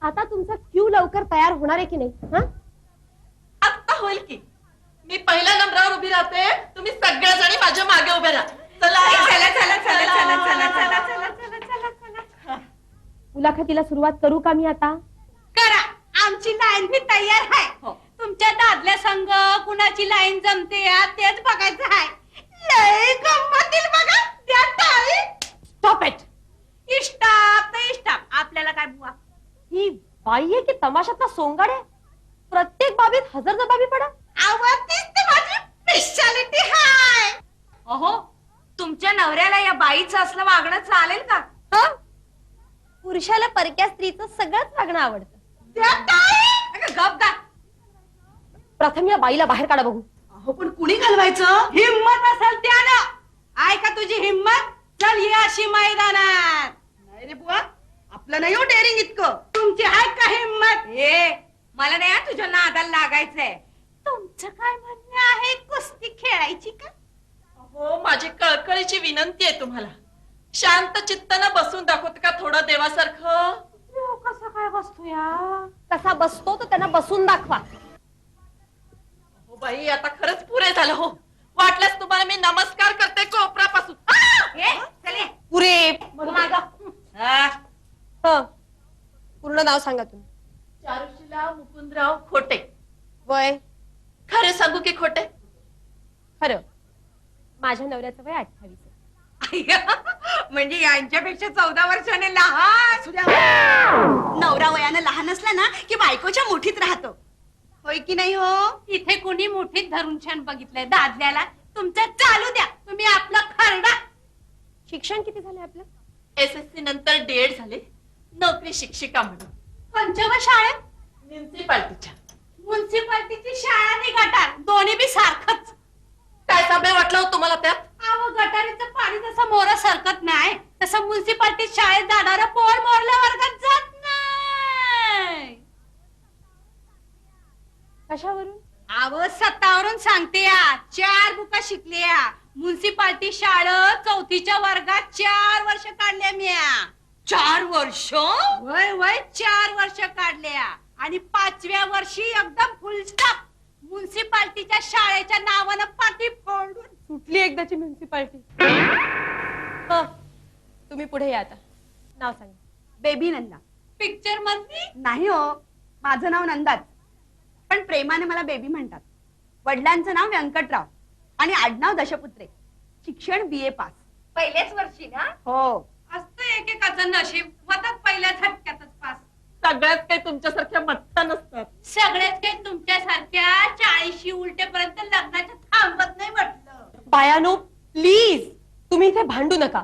आता तुमचा क्यू लवकर तयार होणार आहे की नाही? हा आत्ता होईल की. मी पहिल्या नंबरावर उभी राहते, तुम्ही सगळ्या जणी माझ्या मागे उभे राहा. चला चला चला चला चला चला चला चला चला चला चला. मुलाखतीला सुरुवात करू का मी आता? करा. आमची लाईन भी तयार आहे. हो. तुमच्या दादल्या संघ कुणाची लाईन जमते या तेच बघायचं आहे. लय गंमत बघा. द्या टाळी. Stop it. इष्टाप तर इष्टाप. आपल्याला काय बुवा. ही बाई आहे की तमाशातला सोंगाड आहे? प्रत्येक बाबीत हजरजबाबी पडा. आवडतीच तर माझी स्पेशालिटी हाय. अहो तुमच्या नवऱ्याला या बाईचं असलं वागणं चालेल का? पुरुषाला परक्या स्त्रीचं सगळंच वागणं आवडतं. द्या टाळी. अगं गप गा. प्रथम या बाईला बाहेर काढा बघू. अहो पण कुणी घालवायचं? हिम्मत असेल त्यानं. आहे का तुझी हिम्मत? चल ये अशी मैदानात. नाही रे बुवा आपलं नाही हो डेअरिंग इतकं. तुमची आहे का हिम्मत? ए मला नाही हा तुझ्या नादाला लागायचंय. तुमचं काय म्हणणं आहे? कुस्ती खेळायची का? हो माझी कळकळीची विनंती आहे तुम्हाला. शांत चित्तानं बसून दाखवत का थोडं देवासारखं? कसं काय बसतो या? कसा बसतो तो त्यांना बसून दाखवा. हो बाई आता खरंच पुरे झालं हो. वाटल्यास तुम्हाला मी नमस्कार करते कोपरापासून. पुरे. हा. पूर्ण नाव सांगा तुम्ही. चारुशीला मुकुंदराव खोटे. वय? खरे सांगू की खोटे? खरं. माझ्या नवऱ्याचं वय 28 आहे. म्हणजे यांच्यापेक्षा 14 वर्षाने लहान. नवरा वयाने लहान असला ना की बायकोच्या मुठीत राहतो. होय की नाही हो? इथे कुणी मुठीत धरून छान बघितलंय दादल्याला. तुमचं चालू द्या. तुम्ही आपलं खरडा. शिक्षण किती झालंय आपलं? SSC नंतर DED झाले. नोकरी शिक्षिका म्हणून. पंचम शाळेत म्युन्सिपाल्टीच्या. म्युन्सिपाल्टीची शाळा आणि गटार दोन्ही बी सारखंच. काय साम्य वाटलं हो तुम्हाला त्यात? अहो गटारीचं पाणी जसं मोर सरकत नाही तसं म्युन्सिपाल्टी शाळेत जाणारं पोर मोरल्या वर्गात जात नाही. कशावरून? अहो स्वतःवरून सांगते या. 4 बुका शिकले या. म्युन्सिपाल्टी शाळेत 4थीच्या वर्गात 4 वर्ष काढल्या म्या. 4 वर्ष? वय वय 4 वर्ष काढल्या आणि 5व्या वर्षी एकदम फुल स्टॉप म्युन्सिपाल्टीच्या शाळेच्या नावानं पाठी फोडून सुटली एकदाची म्युन्सिपाल्टी. तुम्ही पुढे या आता. नाव सांगा. बेबी नंदा. पिक्चर मधली. नाही हो माझं नाव नंदाच, पण प्रेमाने मला बेबी म्हणतात. वडिलांचं नाव व्यंकटराव आणि आडनाव दशपुत्रे. शिक्षण BA पास. पहिल्याच वर्षी ना? हो. असतं एकेकाचं नशीब. होतात पहिल्या झटक्यातच पास. सगळ्यात काही तुमच्यासारख्या मठ्ठा नसतात. सगळ्यात काही तुमच्यासारख्या 40 उलटेपर्यंत लग्नाच्या थांबत नाही म्हटलं. बायानो प्लीज तुम्ही इथे भांडू नका.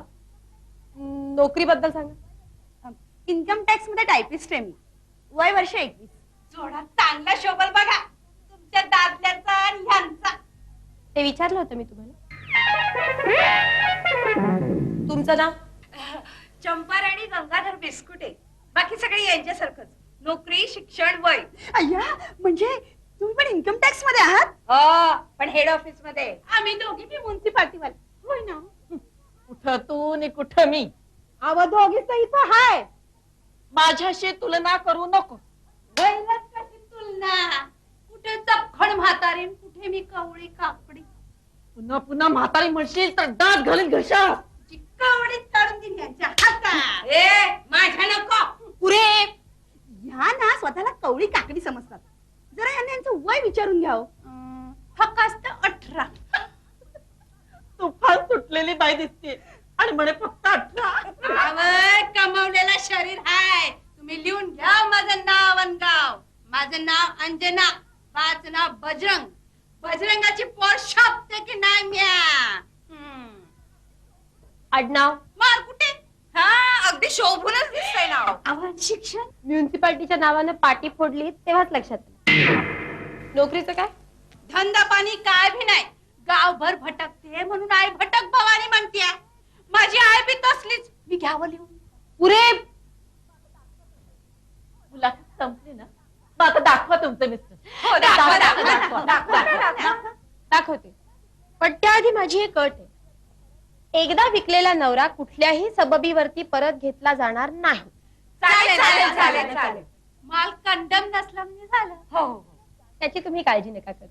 नोकरीबद्दल सांगा. इन्कम टॅक्स मध्ये टायपिस्ट आहे मी. वय वर्ष 21. जोडा चांगला शोभल बघा तुमच्या दादल्याचा आणि ह्यांचा. ते विचारलं होतं मी तुम्हाला. तुमचं नाव? चंपाराणी गंगाधर बिस्कुटे. बाकी सगळे यांच्यासारखंच. नोकरी शिक्षण वय. अय्या म्हणजे तुम्ही पण इन्कम टॅक्स मध्ये आहात? हो पण हेड ऑफिस मध्ये. आम्ही दोघी बी म्युन्सिपाल्टी वाले. होय ना? कुठं तू आणि कुठं मी. अव दोघीच इथं हाय. माझ्याशी तुलना करू नको. वैलाच कशी तुलना. कुठे चपखड म्हातारी कुठे मी कवळी काकडी. पुन्हा पुन्हा म्हातारी म्हणशील तर दात घालीन घशात. कवडी तळून दिली यांच्या हातात. ए माझ्या नको. पुरे ह्या ना स्वतःला कवळी काकडी समजतात. जरा यांना यांचं वय विचारून घ्याव. फक्त 18. तुफान सुटलेली बाई दिसते आणि म्हणे फक्त 18. कमावलेला शरीर हाय. तुम्ही लिहून घ्या माझं नाव आणि गाव. माझं नाव अंजना. माझं नाव बजरंग. बजरंगाची पोर शोभते की नाही म्या. आडनाव मार कुठे? हा अगदी शोभूनच दिसतंय नाव. शिक्षण म्युन्सिपाल्टीच्या नावानं पाटी फोडली तेव्हाच लक्षात आलं. नोकरीचं काय? धंदा पाणी काय भी नाही, गावभर भटकते म्हणून आई भटक भवानी म्हणते. माझी आई बी तसलीच. मी घ्यावं लिहून. पुरे मुलाखत संपली ना, मग आता दाखवा तुमचं मिस्टर. हो, दाखवा. दाखवते, पण त्याआधी माझी एक अट आहे. एकदा विकलेला नवरा कुठल्याही सबबीवरती परत घेतला जाणार नाही. चालेल. माल कंडम नसला म्हणजे झालं. हो. त्याची तुम्ही काळजी नका करू.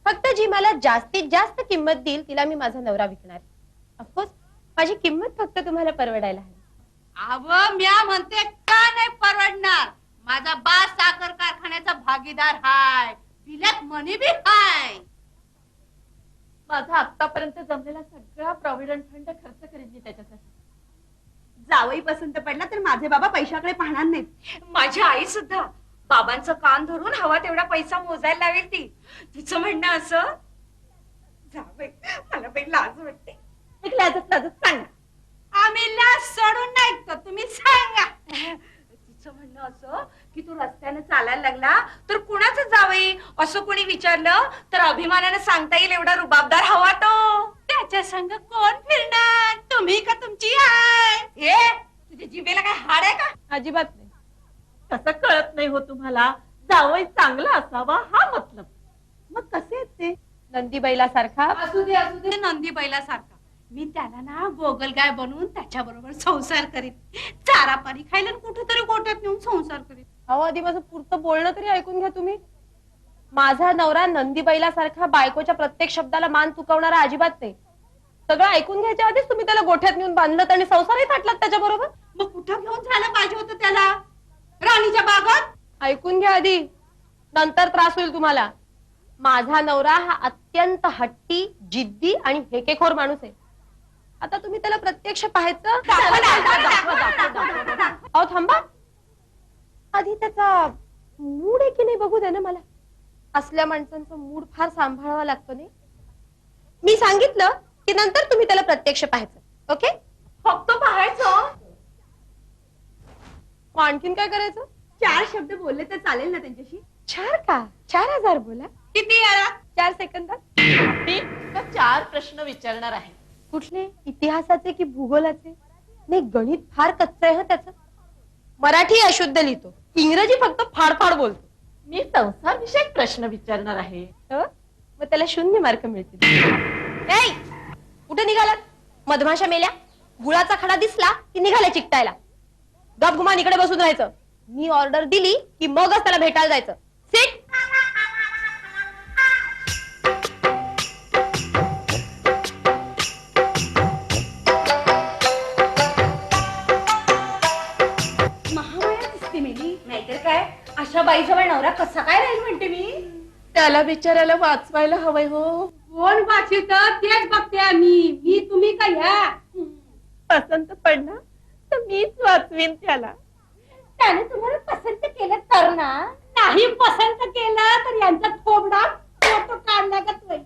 फक्त जी मला जास्तीत जास्त किंमत देईल तिला मी माझा नवरा विकणार. ऑफकोर्स माझी किंमत फक्त तुम्हाला परवडायला हवी. अव म्या म्हणते का नाही परवडणार. माझा बा साखर कारखान्याचा भागीदार हाय, बिल्यात मनी बी हाय. माझा आतापर्यंत जमलेला सगळा प्रॉव्हिडंट फंड खर्च करेन मी त्याच्यासाठी. जावई पसंत पडला तर माझे बाबा पैशाकडे पाहणार नाहीत. माझी आई सुद्धा बाबांचं कान धरून हवा तेवढा पैसा मोजायला लावेल ती. तिचं म्हणणं असं, जावई मला बाई लाज वाटते. लाजत सांगा. आम्ही लाज सोडून नाही तर तुम्ही सांगा. तिचं म्हणणं असं की तू रस्त्याने चालायला लागला तर कुणाचं जावई असं कोणी विचारलं तर अभिमानाने सांगता येईल एवढा रुबाबदार हवा तो. त्याच्या संग कोण फिरणार, तुम्ही का तुमची आई? हे तुझ्या जिभेला काय हाड आहे का? अजिबात नाही. कसं कळत नाही हो तुम्हाला? जावई चांगला असावा हा मतलब. मग कसे आहेत ते? नंदीबैला सारखा. असू दे नंदी बैलासारखा. मी त्याला ना गोगलगाय बनवून त्याच्या बरोबर संसार करीत. चारा पाणी खायला कुठेतरी गोट्यात नेऊन संसार करीत. अहो आधी माझं पुरतं बोलणं तरी ऐकून घ्या तुम्ही. माझा नवरा नंदीबैला सारखा बायकोच्या प्रत्येक शब्दाला मान चुकवणारा अजिबात नाही. सगळं ऐकून घ्यायच्या आधीच तुम्ही त्याला गोठ्यात नेऊन बांधलं आणि संसारही थाटलात त्याच्या बरोबर. मग कुठं घेऊन झालं पाहिजे होतं त्याला? राणीच्या बागात? ऐकून घ्या आधी, नंतर त्रास होईल तुम्हाला. माझा नवरा हा अत्यंत हट्टी, जिद्दी आणि हेकेखोर माणूस आहे. आता तुम्ही त्याला प्रत्यक्ष पाहायचं. अहो थांबा, आधी त्याचा मूड आहे की नाही बघू द्या ना मला. असल्या माणसांचा मूड फार सांभाळावा लागतो नाही. मी सांगितलं की नंतर तुम्ही त्याला प्रत्यक्ष पाहायचं. ओके? फक्त पाहायचं. मग आणखीन काय करायचं? 4 शब्द बोलले तर चालेल ना त्यांच्याशी? 4 का? 4000 बोला. किती याला? 4 सेकंदात. मी 4 प्रश्न विचारणार आहे. कुठले? इतिहासाचे की भूगोलाचे? नाही, गणित फार कच्चं आहे त्याचं. मराठी अशुद्ध लिहितो, इंग्रजी फक्त फाडफाड बोलतो. मी संसार विषयक प्रश्न विचारणार आहे. मग त्याला 0 मार्क मिळतील. कुठे निघालात? मधमाशा मेल्या. गुळाचा खडा दिसला की निघाला चिकटायला. गपगुमान इकडे बसून राहायचं. मी ऑर्डर दिली की मगच त्याला भेटायला जायचं. सिट. नाहीतर काय, अशा बाईजवळ नवरा कसा काय राहील म्हणते मी. त्याला बिचारायला वाचवायला हवंय हो. कोण वाचित तेच बघते मी तुम्ही काय ह्या? पसंत पडणार तर मीच वाचवीन त्याला. त्याने तुम्हाला पसंत केलं तर ना. नाही पसंत केलं तर यांचा थोबडा फोटो काढण्यागत होईल.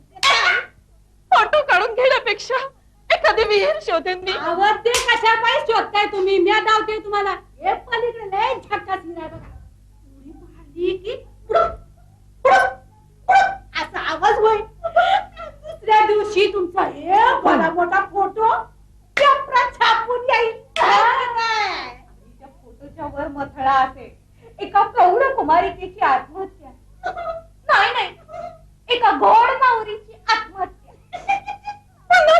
फोटो काढून घेण्यापेक्षा एखादी विहीर शोधेन मी. अहो ते कशा पाय शोधताय तुम्ही? मी दावते तुम्हाला. हे पलीकडे लय झक्कास मिळाय बघा. उडी मारली की पुढं, पुढं, पुढं असा आवाज होईल. दुसऱ्या दिवशी तुमचा हे भला मोठा फोटो पेपरात छापून येईल. त्या फोटोच्या वर मथळा असेल, एका प्रौढ कुमारिकेची आत्महत्या. नाही, एका घोड नवरीची आत्महत्या.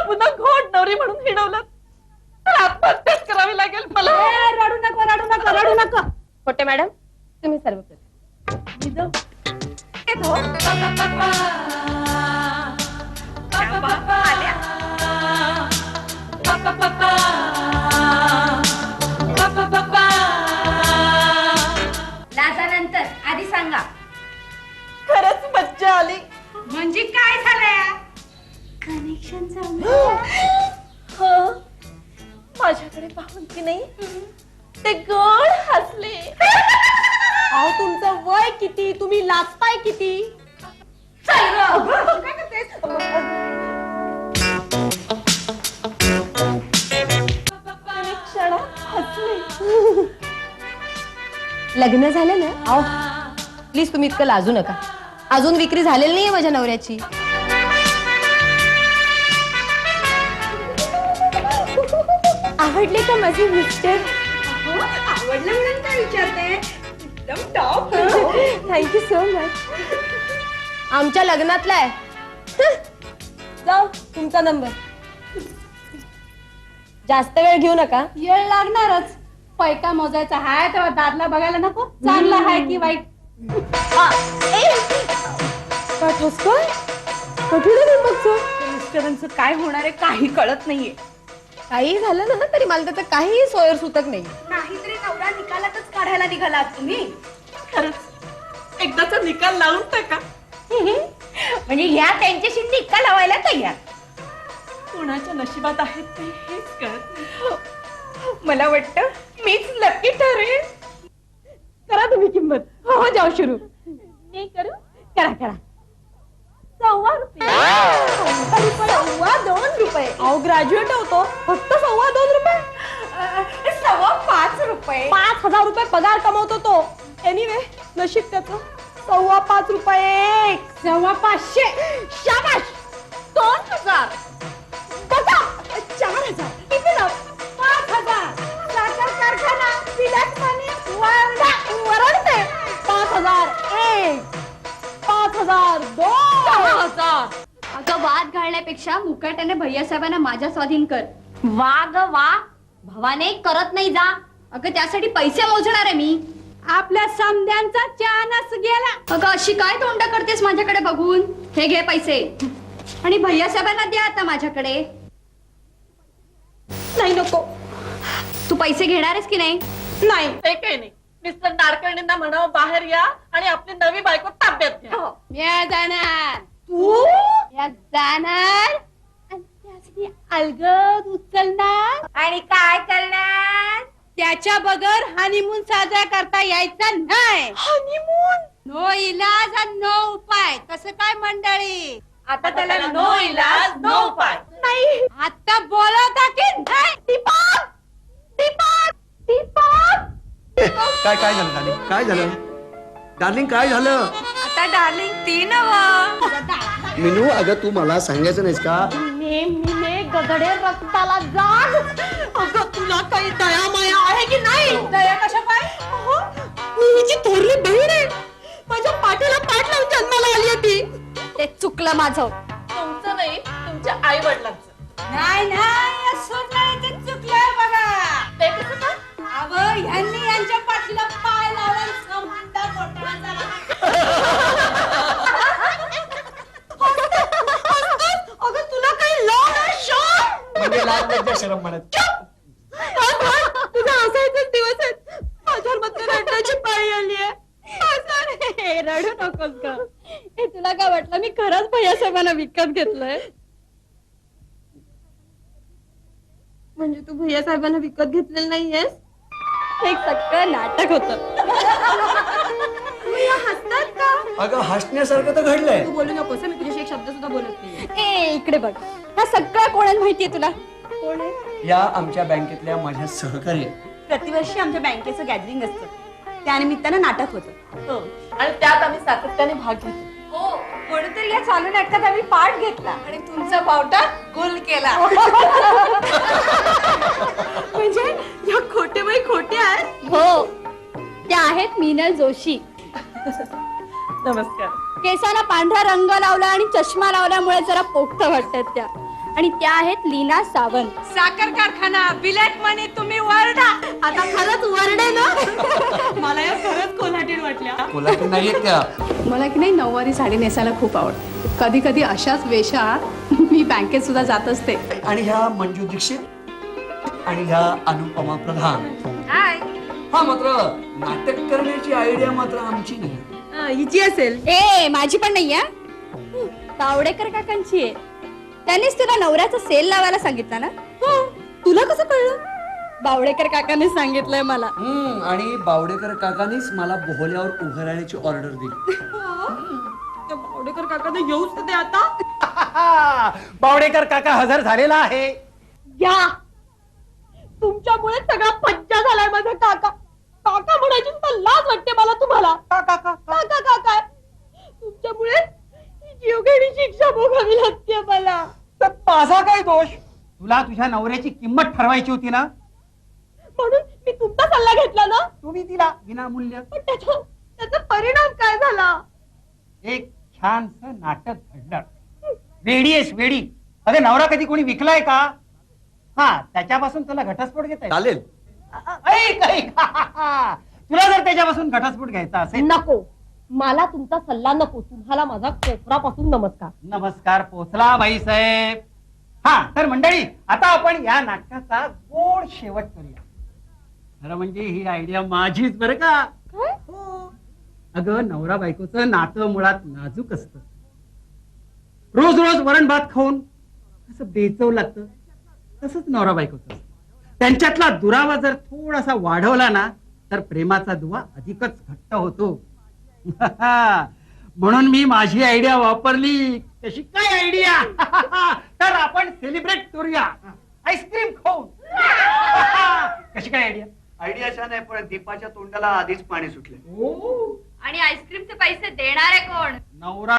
पुन्हा घोड नवरी म्हणून हिडवलं तर आत्महत्याच करावी लागेल मला. रडू नका. खोटे मॅडम, तुम्ही सर्वप्रथम. लाजानंतर आधी सांगा. खरंच मज्जा आली. म्हणजे काय झालंय? कनेक्शन हो, माझ्याकडे पाहून की नाही ते गोड हसले. अहो तुमचं वय किती? तुम्ही लाजताय किती? काय करतेस? लग्न झालं ना? अहो प्लीज तुम्ही इतकं लाजू नका. अजून विक्री झालेली नाहीये माझ्या नवऱ्याची. आवडले का माझे मिस्टर? आवडलं म्हणून काय विचारते? एकदम टॉप. Thank you so much. आमच्या लग्नातला आहे. जाऊ तुमचा नंबर. जास्त वेळ घेऊ नका. येळ लागणारच. पैका मोजायचा हाय तेव्हा दादला बघायला नको चांगला हाय की वाईट. का ठसतोय? कठीण आहे बघतो. मिस्टरांचं काय होणार आहे काही कळत नाहीये. काही झालं ना तरी मला त्याचं काही सोयर सुतक नाही. नाहीतरी नवरा निकालातच काढायला निघालात तुम्ही. खरंच एकदाचा निकाल लावून टाका. म्हणजे ह्या त्यांच्याशी निकाल लावायला तयार. कोणाच्या नशिबात आहेत ते हेच कळत नाही. मला वाटतं मीच लकी ठरेन. करा तुम्ही किंमत. हो जाऊ सुरू. मी करू. करा करा. 1.25 रुपये. 2.25 रुपये. अहो ग्रॅज्युएट होतो. फक्त 2.25 रुपये. 5.25 रुपये. 5,000 रुपये पगार कमवतो तो. एनिवे नशीब त्याचं. 5.25 रुपये. 500. शाबाश. 2,000. बघा 4,000. किती ना? 5,000. साखर कारखाना विलासमानी वरडते. 5,001. 5,002. 6,000. अगं वाद घालण्यापेक्षा मुकाट्याने भैयासाहेबांना माझ्या स्वाधीन कर. वा ग वा. भवाने करत नाही जा. अगं त्यासाठी पैसे मोजणार आहे मी. आपल्या समद्यांचा चानस गेला. अगं अशी काय तोंड करतेस माझ्याकडे बघून. हे घे पैसे आणि भैयासाहेबांना द्या आता माझ्याकडे. नाही नको. तू पैसे घेणार आहेस की नाही? नाही. ते काही नाही. मिस्टर नाडकर्णींना म्हणावं बाहेर या आणि आपली नवी बायको ताब्यात घ्या. या जाणार. तू या जाणार आणि त्यासाठी अलगद उचलणार आणि काय करणार? त्याच्या बगर हनीमून साजरा करता यायचा नाही. हनीमून. नो इलाज आणि नो उपाय. कसं काय मंडळी? आता त्याला नो इलाज नो उपाय. नाही. आता बोलवता की नाही? दीपक. दीपक. दीपक. काय काय झालं डार्लिंग? काय झालं डार्लिंग? काय झालं? आता डार्लिंग ती नव. मिनू अगं तू मला सांगायचं नाहीस का? नेहमीने गदडे रक्ताला जाग. अगं तुला काही दया माया आहे की नाही? दया कशा काय? मी हिची थोरली बहीण आहे. माझ्या पाठीला पाठ लावून जन्माला आली होती. ते चुकलं माझं. तुमचं नाही तुमच्या आई वडिलांचं. नाही नाही सोनाळीचं चुकलंय बघा. ते कसं काय? अगं ह्यांनी यांच्या पाठीला पाय लावून संबंध मोठा झाला. अगं तुला काही लॉ म्हणजे लाज लज्जा शरम म्हणत. तुझा असायचाच दिवस आहे. माझ्यावर मात्र रडण्याची पाळी आली आहे. रडू नकोस ग. हे तुला काय वाटलं मी खरंच भैयासाहेबांना विकत घेतलंय? म्हणजे तू भैया साहेबांना विकत घेतलेलं नाहीयेस? हे सगळं नाटक होतं. हसतात का? अगं हसण्यासारखं तर घडलंय. तू बोलू नकोस. मी तुझ्याशी एक शब्द सुद्धा बोलत नाही. ए इकडे बघ. हा सगळं कोणाला माहितीये तुला? कोण आहे? या आमच्या बँकेतल्या माझ्या सहकारी प्रतिवर्षी आमच्या बँकेचं गॅदरिंग असतं. त्यानिमित्तानं नाटक होतं. आणि त्यात आम्ही सातत्याने भाग घेतो. हो कोणीतरी या चालू नाटकात आम्ही पाठ घेतला आणि तुमचा पावटा गुल केला. म्हणजे या खोटे बाई खोटे आहेत. हो त्या आहेत मीनल जोशी. नमस्कार. केसाला पांढरा रंग लावला आणि चष्मा लावल्यामुळे जरा पोक्त वाटतात त्या. आणि त्या आहेत लीना सावंत. साखर कारखाना बिलेट मनी तुम्ही वरडा. आता खरंच वरडे ना. मला या खरंच कोल्हाटीण वाटल्या. कोल्हापूर नाहीये त्या. मला की नाही नऊवारी साडी नेसायला खूप आवडतं. कधी कधी अशाच वेशात मी बँकेत सुद्धा जात असते. आणि ह्या मंजू दीक्षित आणि ह्या अनुपमा प्रधान. हाय. हा मात्र नाटक करण्याची आयडिया मात्र आमची नाही. हिची असेल. ए माझी पण नाही आहे. तावडेकर काकांची आहे. त्यांनीच तुला नवऱ्याचा सेल लावायला सांगितलं ना? तुला कसं कळलं? बावडेकर काकाने सांगितलंय मला. आणि बावडेकर काकानीच मला बोहल्यावर उभं राहण्याची ऑर्डर दिली. त्या बावडेकर काकाने येऊच ते आता. बावडेकर काका हजर झालेला आहे. या तुमच्यामुळे सगळा पंचा झालाय माझा काका. काका म्हणायची सुद्धा लाज वाटते मला तुम्हाला. काका काका तुमच्यामुळे ही जीवघेणी शिक्षा भोगावी लागते मला. तर माझा काय दोष? तुला तुझ्या नवऱ्याची किंमत ठरवायची होती ना, म्हणून मी तुमचा सल्ला घेतला ना. तुम्ही दिला विनामूल्य. पण त्याचा परिणाम काय झाला? एक छानस नाटक घडलं. वेडी आहेस वेडी. अगं नवरा कधी कोणी विकलाय का? हा, त्याच्यापासून तुला घटस्फोट घेता चालेल. तुला जर त्याच्यापासून घटस्फोट घ्यायचा असेल. नको, मला तुमचा सल्ला नको. तुम्हाला माझा कोपरापासून नमस्कार. नमस्कार पोचला बाईसाहेब. हा, तर मंडळी आता आपण या नाटकाचा गोड शेवट करूया. खरं म्हणजे ही आयडिया माझीच बरं का. हो. अगं नवरा बायकोचं नातं मुळात नाजूक असतं. रोज रोज वरण भात खाऊन असं बेचव लागतं, तसंच नवरा बायकोचं असतं. त्यांच्यातला दुरावा जर थोडासा वाढवला ना तर प्रेमाचा दुवा अधिकच घट्ट होतो. म्हणून मी माझी आयडिया वापरली. कशी काय आयडिया? तर आपण सेलिब्रेट करूया आईस्क्रीम खाऊन. कशी काय आयडिया? आयडिया छान आहे, पण दीपाच्या तोंडाला आधीच पाणी सुटले. आणि आईस्क्रीमचे पैसे देणारे कोण? नवरा